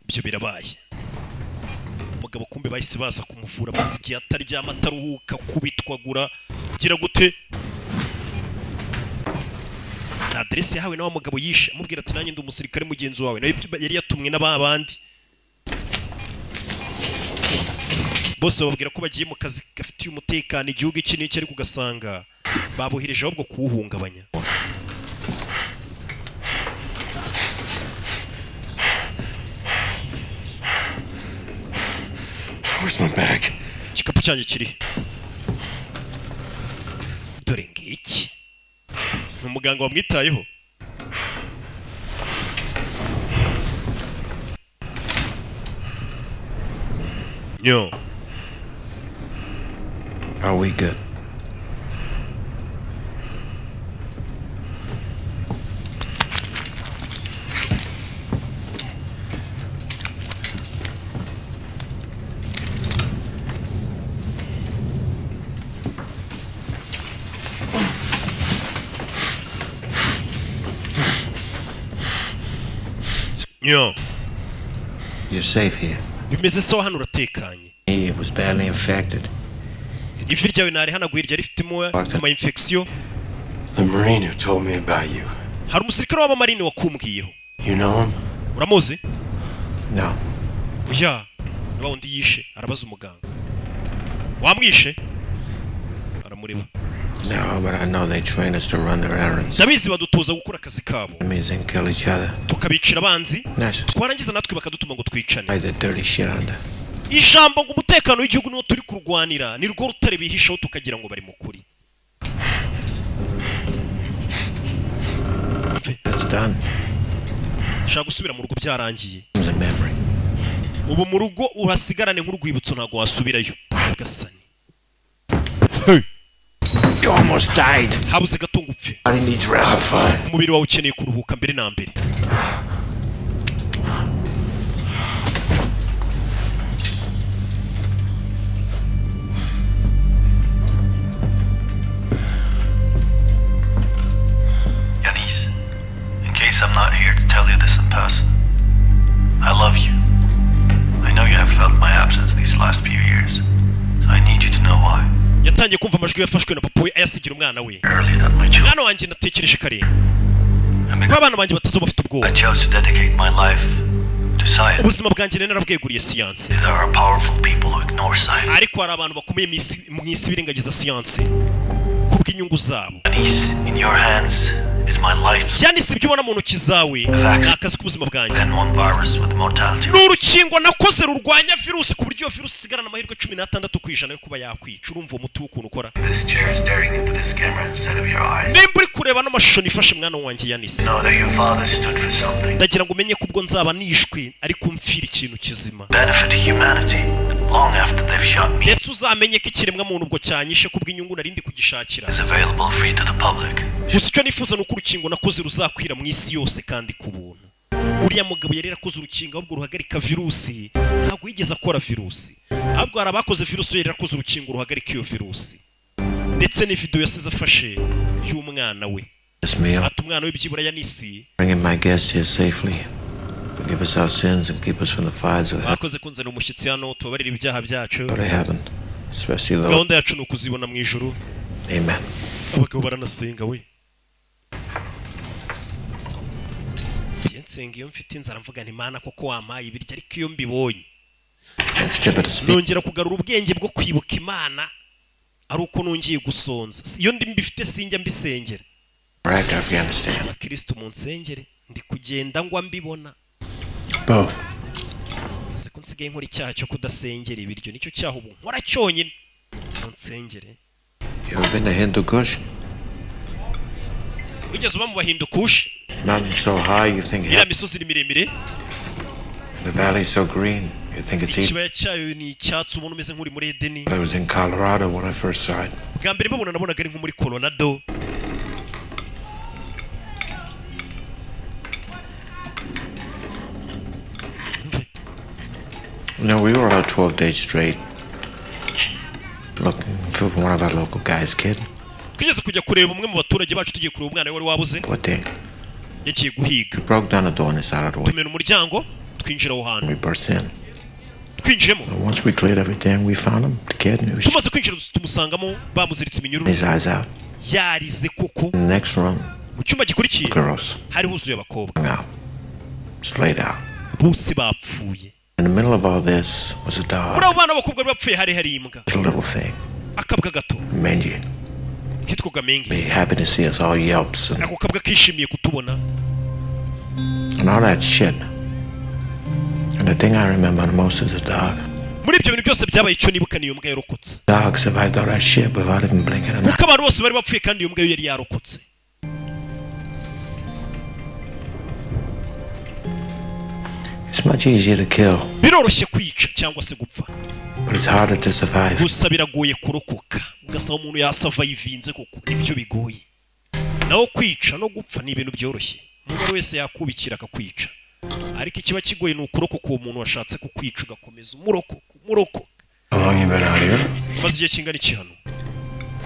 Byo birabaye. Umugabo kumbe bahise baza kumuvura maze igihe ataryama ataruhuka kubitwagura gira gute na adresse yahawe nawe mugabo yishe amubwira ati nanjye ndi umusirikare mugenzi wawe nawe yari yatumwe n'abandi bose babwira ko bagiye mu kazi gafitiye umutekano igihugu iki n'iki ari kugasanga babuhirije ahubwo kuwuhungabanya. Where's my bag? Igikapu cyanjye kiri. Dore ngiki. Ni umuganga wamwitayeho. Yo. Are we good? Yo. You're safe here. Bimeze sawa hano uratekanye. It was badly infected. Ivi ryawe nari hanaguye rya rifitemo ama infection. The Marine who told me about you. Hari umusirikare w'abamarine wakumbwiyeho. You know him? Uramuzi? No. Oya. Niba undi yishe arabaza umuganga. Wamwishe? Aramureba. No, but I know they train us to run their errands. Ndabizi badutoza gukora akazi kabo. Enemies and kill each other. Tukabicira abanzi. Nice. Twarangiza natwe bakadutuma ngo twicane. Why the dirty shit under? Ijambo ngo umutekano w'igihugu niwo turi kurwanira ni rwo rutare bihishaho tukagira ngo bari mukuri. That's done. Shaka gusubira mu rugo byarangiye. It's a memory. Ubu mu rugo urasigarane nk'urwibutso ntago wasubirayo. Gasani. Hey. You almost died. Habuze gato ngupfe. I need rest. I'm fine. Umubiri wawe ukeneye kuruhuka mbere na mbere. Yanis, in case I'm not here to tell you this in person, I love you. I know you have felt my absence these last few years, so I need you to know why. Yatangiye kumva amajwi yafashwe na papa we ayasigira umwana we. Earlier than my children. Mwana wanjye natekereje kare. Ko abana banjye batazoba bafite ubwoba. I chose to dedicate my life to science. Ubuzima bwanjye rero narabweguriye siyanse. There are powerful people who ignore science. Ariko hari abantu bakomeye mu isi birengagiza siyanse kubw'inyungu zabo. Yanis, in your hands is my life. Yanis, ibyo ubona mu ntoki zawe ni akazi k'ubuzima bwanjye. And one virus with mortality. Ni urukingo nakoze rurwanya virusi ku buryo virusi isigarana amahirwe 16% yo kuba yakwica. Urumva umuti w'ukuntu ukora? This chair is staring into this camera instead of your eyes. Nimba uri kureba n'amashusho nifashe mwana wanjye Yanis. Know that your father stood for something. Ndagira ngo umenye ko ubwo nzaba nishwe ariko mfira ikintu kizima. Benefit to humanity long after they've shot me. Ndetse uzamenye ko ikiremwa muntu ubwo cyanyishe kubw'inyungu narindi kugishakira. Is available free to the public. Gusa icyo nifuza ni uko urukingo nakoze ruzakwira mu isi yose kandi ku buntu. Uriya mugabo yari yarakoze urukingo ahubwo ruhagarika virusi ntabwo yigeze akora virusi ahubwo hari abakoze virusi yari yarakoze urukingo ruhagarika iyo virusi ndetse n'ivideo yasize afashe y'umwana we ati umwana we byibura Yanisi Bringing my guests here safely. Forgive us our sins and keep us from the fires of hell. bakoze kunzana umushyitsi hano tubabarira ibyaha byacu. But I haven't. Especially though. Gahunda yacu ni ukuzibona mu ijuru. Amen. Abagabo baranasenga we. Nsenga iyo mfite inzara mvuga nti Mana koko wampaye ibiryo ariko iyo mbibonye nongera kugarura ubwenge bwo kwibuka Imana ari uko nongeye gusonza. Iyo ndi mbifite sinjya mbisengera. Right, Afghanistan. Kristo mu nsengere ndi kugenda ngwa mbibona. Both. ese ko nsigaye nkora icyaha cyo kudasengera ibiryo nicyo cyaha ubu nkora cyonyine nsengere. You ever been to Hindu Kush? Wigeze uba mu Bahindukushi? Mountain so high you think iriya misozi ni miremire, the valley so green you think it's easy. ikibaya cyayo ni icyatsi ubona umeze nk'uri muri Edeni. I was in Colorado when I first saw it. Bwa mbere mbabona nabonaga ari nko muri Colorado. No, we were out 12 days straight looking for one of our local guys, kid. Twigeze kujya kureba umwe mu baturage bacu, tugiye kureba umwana wari wabuze, What day? yagiye guhiga. Broke down the door on the side of the way. Tumena umuryango twinjira aho hantu. We burst in. Twinjiyemo, Once we cleared everything, we found him. The kid, and he was tumaze kwinjira tumusangamo bamuziritse iminyururu, his eyes out. yarize koko. In the next room, Mu cyumba gikurikiye girls hari huzuye abakobwa, hung out, just laid out. bose bapfuye. In the middle of all this was a dog, Muri abo bana b'abakobwa bari bapfuye hari imbwa, a little thing, akabwa gato mangy. kitwaga Mengi. Be happy to see us all yelps and Ako kabwa kishimiye kutubona. all that shit. And the thing I remember the most is the dog. Muri ibyo bintu byose byabaye, icyo nibuka niyo mbwa yarokotse, Dog survived all that shit without even blinking an eye. kuko abantu bose bari bapfuye kandi iyo mbwa yo yari yarokotse. It's much easier to kill, Biroroshye kwica cyangwa se gupfa, but it's harder to survive. gusa biragoye kurokoka. Ugasaba umuntu yasavayivinze koko, nibyo bigoye. Naho kwica no gupfa ni ibintu byoroshye, umuntu wese yakubikira akakwica, ariko ikiba kigoye ni ukurokoka uwo muntu washatse kukwica ugakomeza umurokoka. How long you been out here? Maze igihe kingana iki hano?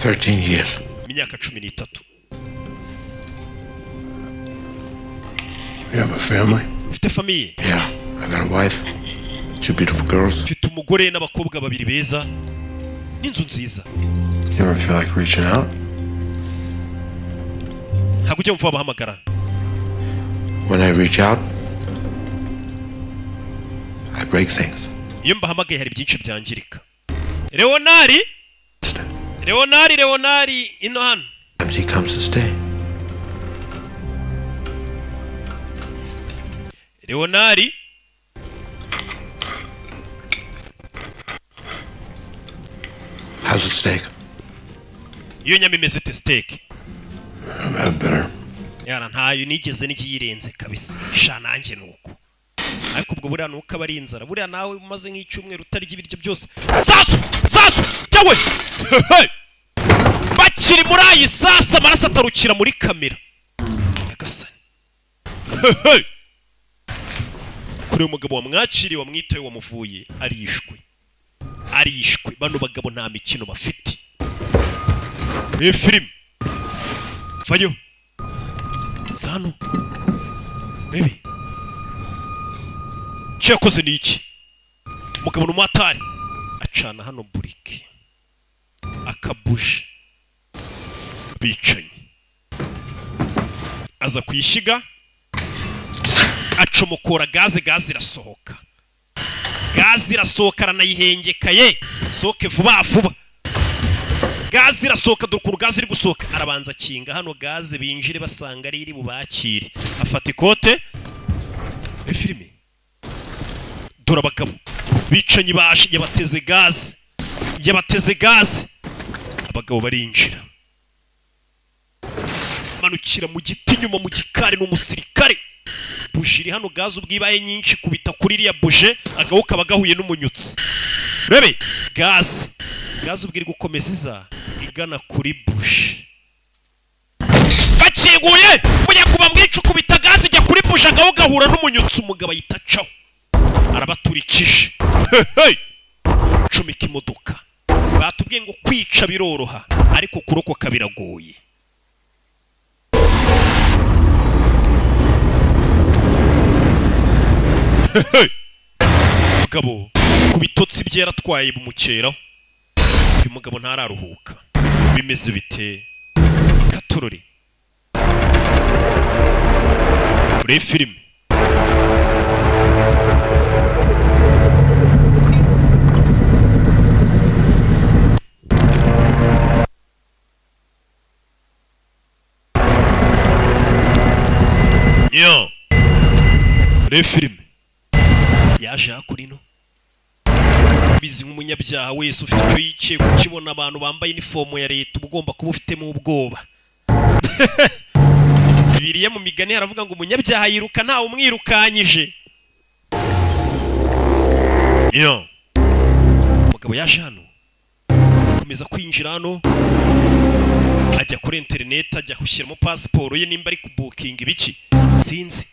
13 years. Imyaka 13. You have a family? Ufite famiye? Yeah, I got a wife, 2 beautiful girls. Mfite umugore n'abakobwa babiri beza n'inzu nziza. You ever feel like reaching out? Ntabwo ujya mvuba bahamagara. When I reach out, I break things. Iyo mbahamagaye hari byinshi byangirika. Leonari ino hano. Sometimes he comes to stay. Leonari How's the steak? iyo nyama imeze ite steak? I've had better. Yara ntayo nigeze n'ikiyirenze kabisa. Sha nanjye nuko. Ariko ubwo buriya nuko aba ari inzara. Buriya nawe umaze nk'icyumweru utarya ibiryo byose. Sasu cyawe. Bakiri muri ayi sasa amaraso atarukira muri kamera. Yagasani. Kuri umugabo wamwakiriye wamwitaye wamuvuye arishwe. Bano bagabo nta mikino bafite. Ni film. Vayo. Sano. Baby. Cyakoze ni iki? Umugabo n'umwatari acana hano burike. Akabuje. Bicanye. Aza kuyishiga. Acomokora gaze irasohoka. Gaze irasohoka aranayihengekaye. Soke vuba. Gaze irasohoka dukuru gaze iri gusohoka. Arabanza kinga hano gaze binjire basanga ari iri bubakire. Afata ikote. Filime. Dora abagabo. Bicanye baje yabateze gaze. Abagabo barinjira. Manukira mu giti nyuma mu gikari n'umusirikare. Buje iri hano gaze ubwibaye nyinshi kubita kuri iriya buje agaho kabagahuye n'umunyutsi. Rebe gaze ubwiri gukomeza iza igana kuri buje. Bakinguye munyakuba mwicu kubita gaze ijya kuri buje agaho gahura n'umunyutsi umugabo yitacaho. Arabaturikije. Cumika imodoka. Batubwiye ngo kwica biroroha ariko kurokoka biragoye. Mugabo kubitotsi byeratwaye bumukeraho. Uyu mugabo ntararuhuka. Bimeze bite? Katorori. Muri film. Yo. Muri film. yaje hakurino bizi nk'umunyabyaha wese ufite icyo yicaye kukibona abantu bambaye uniform ya leta ugomba kuba ufitemo ubwoba. Bibiliya mu migani haravuga ngo umunyabyaha yiruka ntawe umwirukanyije. Yo umugabo yaje hano komeza kwinjira hano ajya kuri internet ajya gushyiramo passport ye nimba ari kubooking ibiki sinzi.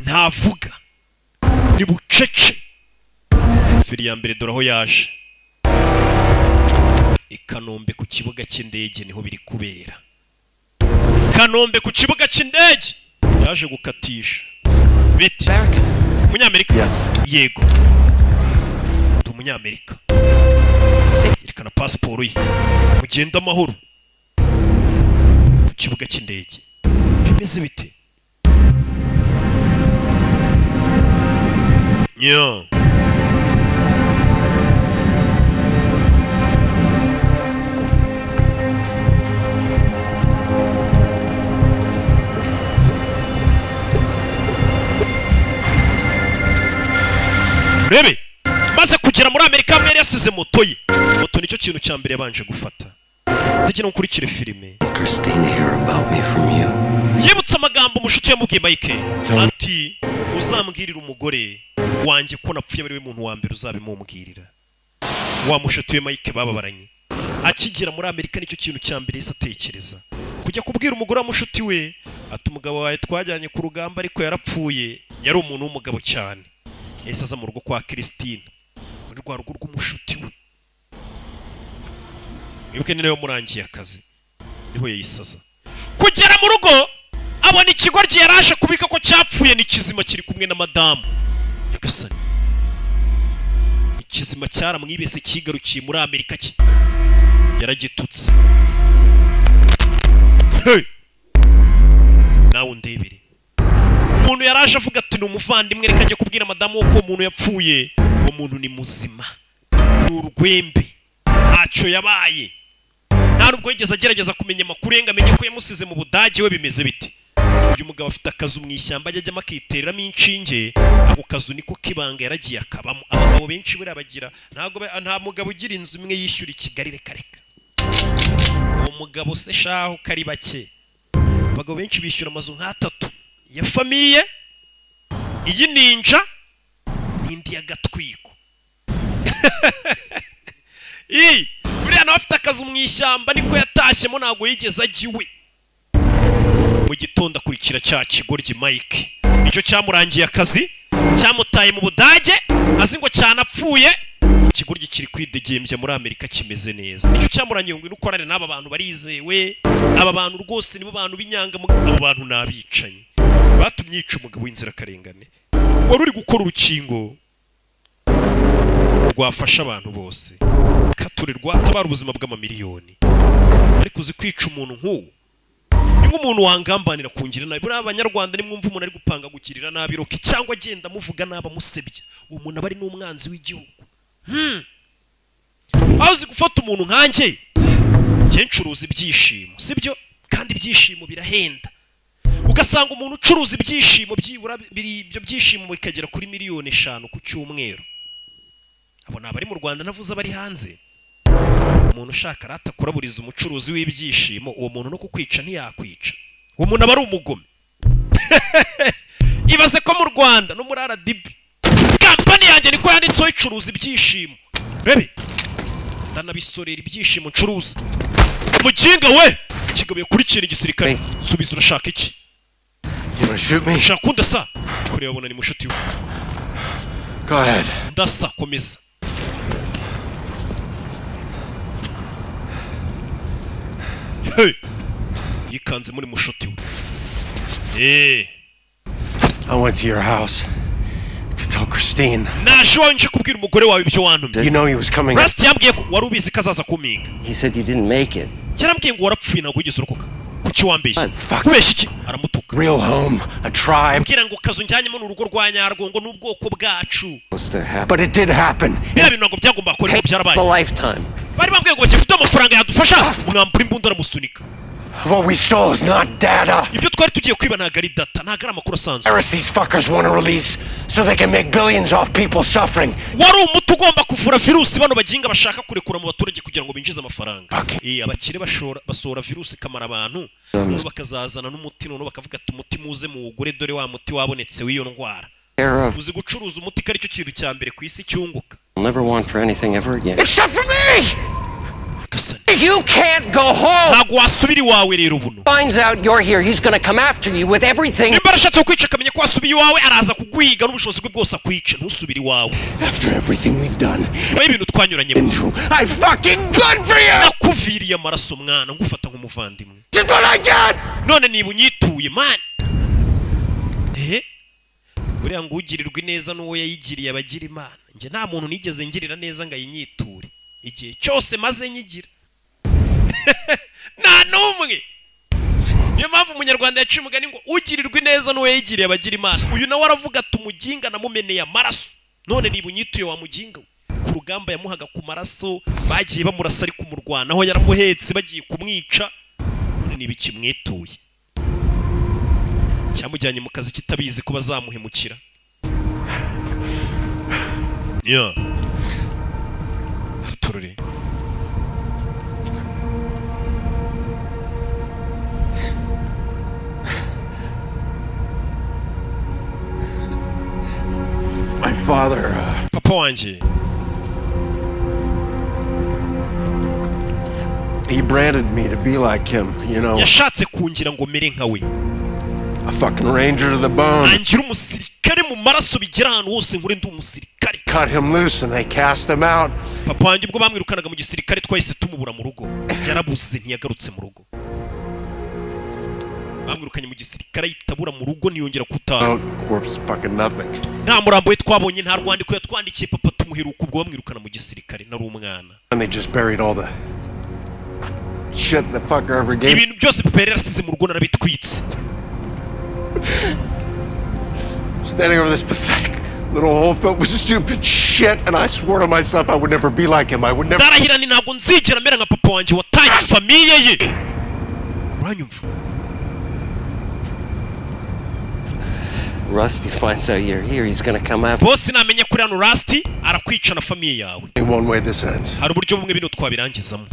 Ntavuga ni bucece. Firi ya mbere dore aho yaje i Kanombe ku kibuga cy'indege niho biri kubera. Kanombe ku kibuga cy'indege yaje gukatisha biti. Umunyamerika? Yes. Yego ndi umunyamerika. Yerekana pasiporo ye mugenda amahoro ku kibuga cy'indege. Bimeze bite? Yo Rebe maze kugera muri Amerika mwere yasize moto ye. Moto nicyo kintu cya mbere yabanje gufata. Tujye no kurikira filime. Christine hear about me from you. Yibutsa amagambo mushuti yamubwiye Mike ati uzambwirira umugore wanjye ko napfuye ari we muntu wa mbere uzabimubwirira. Wa mushuti we Mike bababaranye akigera muri Amerika nicyo kintu cya mbere yise atekereza kujya kubwira umugore wa mushuti we ati umugabo wawe twajyanye ku rugamba ariko yarapfuye yari umuntu w'umugabo cyane. Yahise aza mu rugo kwa Christine muri rwa rugo rw'umushuti we. Ibuke ni nayo murangiye akazi niho yayisaza kugera mu rugo abona ikigoryi yaraje kubika ko cyapfuye ni kizima kiri kumwe na madamu Yagasani. Ikizima cyaramwibese kigarukiye muri Amerika ki yaragitutse. Hey! Nawe ndebere umuntu yaraje avuga ati ni umuvandimwe reka ajye kubwira madamu ko uwo muntu yapfuye. Uwo muntu ni muzima ni urwembe ntacyo yabaye. Nta nubwo yigeze agerageza kumenya amakuru yenga amenye ko yamusize mu Budage we bimeze bite. Uyu mugabo afite akazu mu ishyamba ajya makitereramo inshinge. Ako kazu niko kibanga yaragiye akabamo. Abagabo benshi buri abagira nta mugabo ugira inzu imwe yishyura i Kigali reka reka. Uwo mugabo se shaho kari bake. Abagabo benshi bishyura amazu nk'atatu ya famiye iyi ninja n'indi ya gatwiko. Buriya nawe afite akazu mu ishyamba niko yatashyemo ntabwo yigeze agiwe. Mu gitondo akurikira cya kigoryi Mike nicyo cyamurangiye akazi cyamutaye mu Budage azi ngo cyanapfuye. Ikigoryi kiri kwidegembya muri Amerika kimeze neza nicyo cyamurangiye ngo inukorane n'aba bantu barizewe. Aba bantu rwose nibo bantu b'inyanga. Abo bantu nabicanye batumye yica umugabo w'inzira karengane wari uri gukora urukingo rwafasha abantu bose katurirwa tabara ubuzima bw'amamiliyoni. Ariko uzi kwica umuntu nk'uwo ni nk'umuntu wangambanira kungira nabi. Buriya abanyarwanda nimwumva umuntu ari gupanga gukirira nabi roke cyangwa agenda amuvuga nabi amusebya uwo muntu aba ari n'umwanzi w'igihugu. Aho uzi gufata umuntu nkanjye njye ncuruza ibyishimo sibyo kandi ibyishimo birahenda. Ugasanga umuntu ucuruza ibyishimo byibura ibyo byishimo bikagera kuri miliyoni 5 ku cyumweru. Abo nabari mu Rwanda navuze abari hanze. Umuntu ushaka rata kuraburiza umucuruzi w'ibyishimo uwo muntu no kukwica ntiyakwica. Uwo muntu aba ari umugome. Ibaze ko mu Rwanda no muri RDB kampani yanjye niko yanditseho icuruza ibyishimo. Rebe ndanabisorera ibyishimo ncuruza. Mukinga we kigabuye kuri kintu igisirikare subiza urashaka iki? You wanna shoot me? Shaka undasa kureba bona ni mushuti we. Go ahead. Ndasa komeza. Hey! Yikanze muri mushuti we. I went to your house to tell Christine. Najonje kubwira umugore wawe ibyo wantumye. You know he was coming. Rust yambwiye ko wari ubizi kazaza kuminga. He said you didn't make it. Yarambwiye ngo warapfuye ntabwo ugeze urokoka. Kuki wambeshye? Kubeshya iki? Aramutuka. Real home, a tribe. Mbwira ngo kazu njyanyemo n'urugo rwa Nyarwongo n'ubwoko bwacu. But it did happen. Bira bintu ngo byagomba ko byarabaye. For lifetime. Bari bambwiye ngo bagiye kuduha amafaranga yadufasha mwambura imbunda aramusunika. What we stole is not data. ibyo twari tugiye kwiba ntabwo ari data, ntabwo ari amakuru asanzwe. Virus these fuckers want to release so they can make billions off people suffering. wari umuti ugomba kuvura virusi bano baginga bashaka kurekura mu baturage kugira ngo binjize amafaranga. Abakire basohora virusi kamara abantu none bakazazana n'umuti none bakavuga ati umuti muze muwugure dore wa muti wabonetse w'iyo ndwara. uzi gucuruza umuti kari cyo kintu cya mbere ku isi cyunguka. I'll never want for anything ever again. Except for me! You can't go home! ntabwo wasubira iwawe rero buno. Finds out you're here, he's gonna come after you with everything. nimba arashatse kukwica akamenya ko wasubiye iwawe araza kuguhiga n'ubushobozi bwe bwose akwica ntusubire iwawe. After everything we've done, nyuma y'ibintu twanyuranyemo I fucking good for you! nakuviriye amaraso mwana ngufata nk'umuvandimwe. This is what I got! none niba unyituye man. buriya ngo ugirirwa neza n'uwo yayigiriye abagira imana. njye nta muntu nigeze ngirira neza ngo ayinyiture igihe cyose maze nyigira. nta n'umwe. niyo mpamvu umunyarwanda yaciye umugani ngo ugirirwa neza n'uwo yayigiriye abagira imana. uyu nawe aravuga ati umuginga namumeneye amaraso none niba unyituye wa muginga ku rugamba yamuhaga ku maraso bagiye bamurasa ari kumurwanaho yaramuhetse bagiye kumwica none niba ikimwituye cyamujyanye mu kazi kitabizi ko bazamuhemukira. turore My father, papa wanjye he branded me to be like him, you know. yashatse kungira ngo mere nka we. A fucking ranger to the bone. angira umusirikare mu maraso bigera ahantu hose nkure ndi umusirikare. Cut him loose and they cast him out. papa wanjye ubwo bamwirukanaga mu gisirikare twahise tumubura mu rugo. yarabuze ntiyagarutse mu rugo. bamwirukanye mu gisirikare yitabura mu rugo ntiyongera kutaha. Corpse fucking nothing. nta murambo we twabonye, nta rwandiko yatwandikiye papa tumuheruka ubwo bamwirukana mu gisirikare nari umwana. And they just buried all the shit the fucker ever gave. ibintu byose papa yari yarasize mu rugo narabitwitse. Standing over this pathetic little hole filled with stupid shit, and I swore to myself I would never be like him. I would never. ndarahira ni ntabwo nzigera mera nka papa wanjye watanye famiye ye. uranyumva? Rusty finds out you're here, he's gonna come after. bose namenye kuri hano Rusty arakwica na famiye yawe. In one way this ends. hari uburyo bumwe bino twabirangizamo.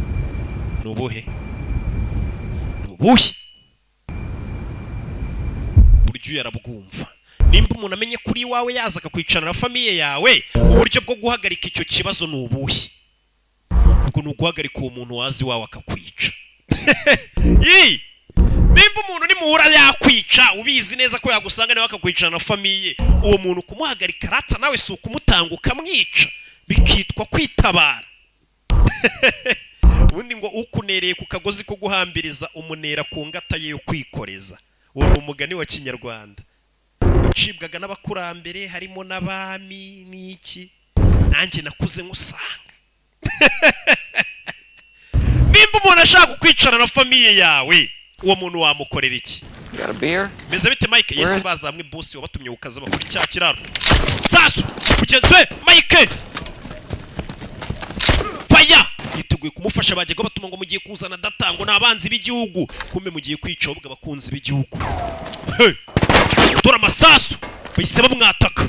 ni ubuhe? ni ubuhe? uburyo yarabwumva. nimba umuntu amenye kuri iwawe yaza akakwicara na famiye yawe, uburyo bwo guhagarika icyo kibazo ni ubuhe? ubwo ni uguhagarika uwo muntu wazi iwawe akakwica. nimba umuntu nimuhura yakwica ubizi neza ko yagusanga nawe akakwicara na famiye, uwo muntu kumuhagarika rata nawe si ukumutanga ukamwica, bikitwa kwitabara. ubundi ngo ukunereye ku kagozi ko guhambiriza umunera ku ngata ye yo kwikoreza. uwo ni umugani wa kinyarwanda wacibwaga n'abakurambere harimo n'abami n'iki. nanjye nakuze nkusanga. nimba umuntu ashaka kukwicara na famiye yawe, uwo muntu wamukorera iki? Got a beer? meze bite Mike? yesi bazamwe boss wabatumye ukaza bakuri cya kiraro. sasu kugenze Mike faya yiteguye kumufasha. bajyaga batuma ngo mugiye kuzana datango n'abanzi b'igihugu, kumbe mugiye kwica ubwo abakunzi b'igihugu. dore amasasu bahise bamwataka.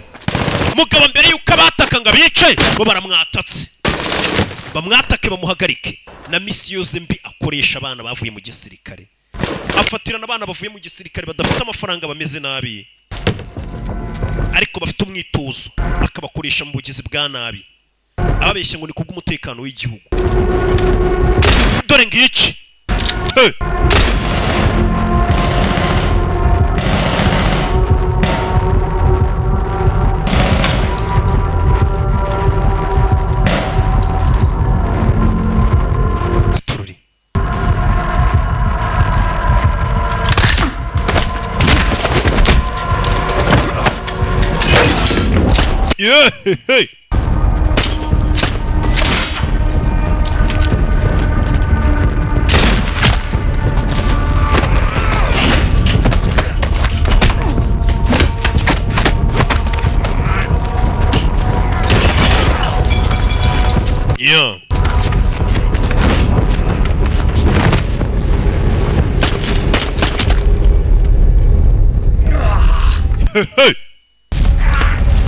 mugabo mbere yuko abataka ngo abice bo baramwatatse. bamwatake bamuhagarike. na misiyo ze mbi akoresha abana bavuye mu gisirikare. afatirana abana bavuye mu gisirikare badafite amafaranga bameze nabi ariko bafite umwitozo, akabakoresha mu bugizi bwa nabi ababeshya ngo ni kubw'umutekano w'igihugu. dore ngiki yeah, hey. Yeah.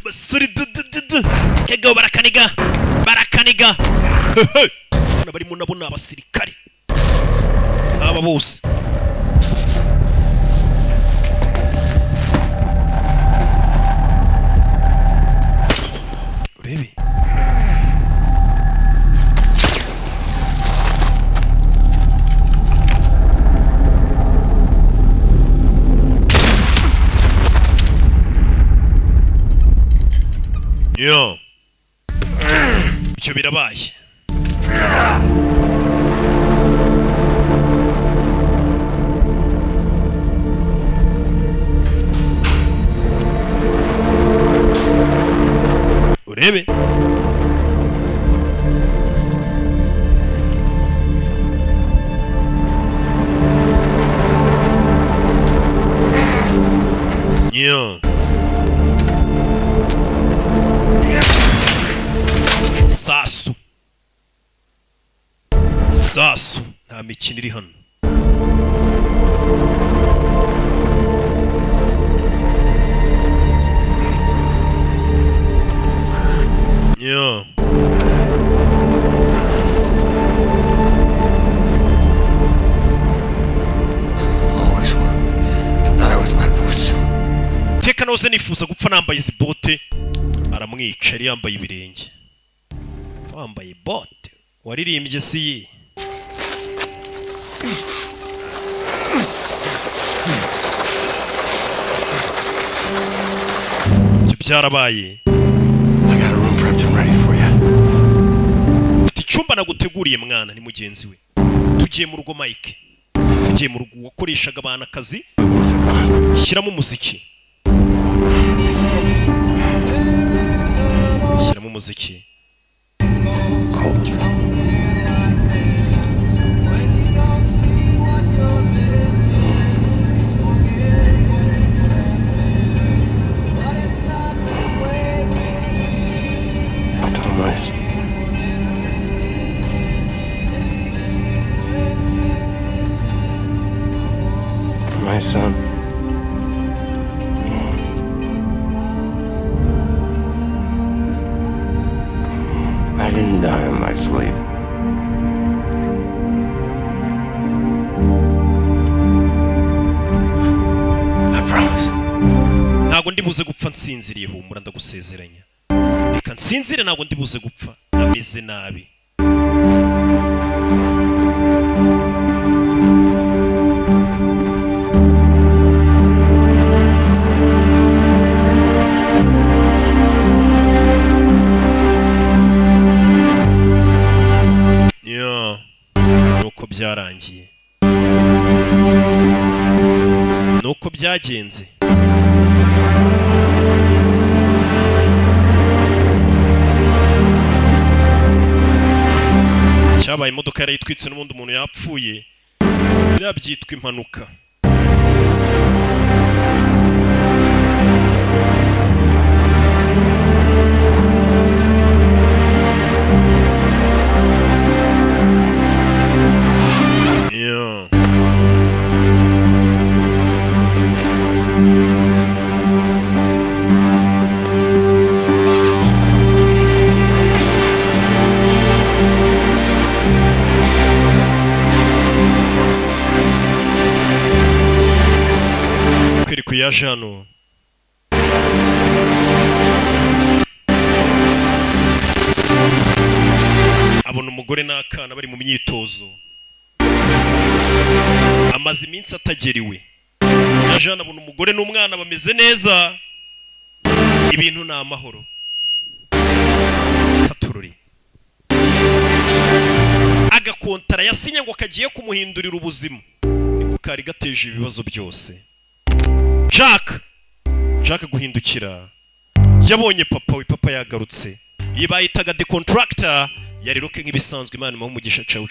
basuri kego barakaniga barimo nabo ni abasirikare aba bose urebe yo icyo birabaye urebe yo sasu nta mikino iri hano yo Always want to die with my boots. teka noze nifuza gupfa nambaye izi bote aramwica yari yambaye ibirenge wambaye bote waririmbye si ye byarabaye I got a room prepped and ready for you. ufite icyumba naguteguriye mwana ni mugenzi we tugiye mu rugo Mike tugiye mu rugo wakoreshaga abana akazi shyiramo umuziki Thomas. My son. I didn't die in my sleep. I promise. ntago ndibuze gupfa nsinziriye humura ndagusezeranya reka nsinzire ntago ndibuze gupfa ameze nabi yo nuko byarangiye nuko byagenze cyabaye imodoka yari yitwitse n'ubundi umuntu yapfuye biriya byitwa impanuka yeah. kwiri kuyaje hano abona umugore n'akana bari mu myitozo amaze iminsi atageriwe yaje hano abona umugore n'umwana bameze neza ibintu ni amahoro katururi agakontara yasinye ngo kagiye kumuhindurira ubuzima niko kari gateje ibibazo byose Jack guhindukira yabonye papa yagarutse yibayitaga the contractor yari roke nk'ibisanzwe Imana imuha umugisha cawu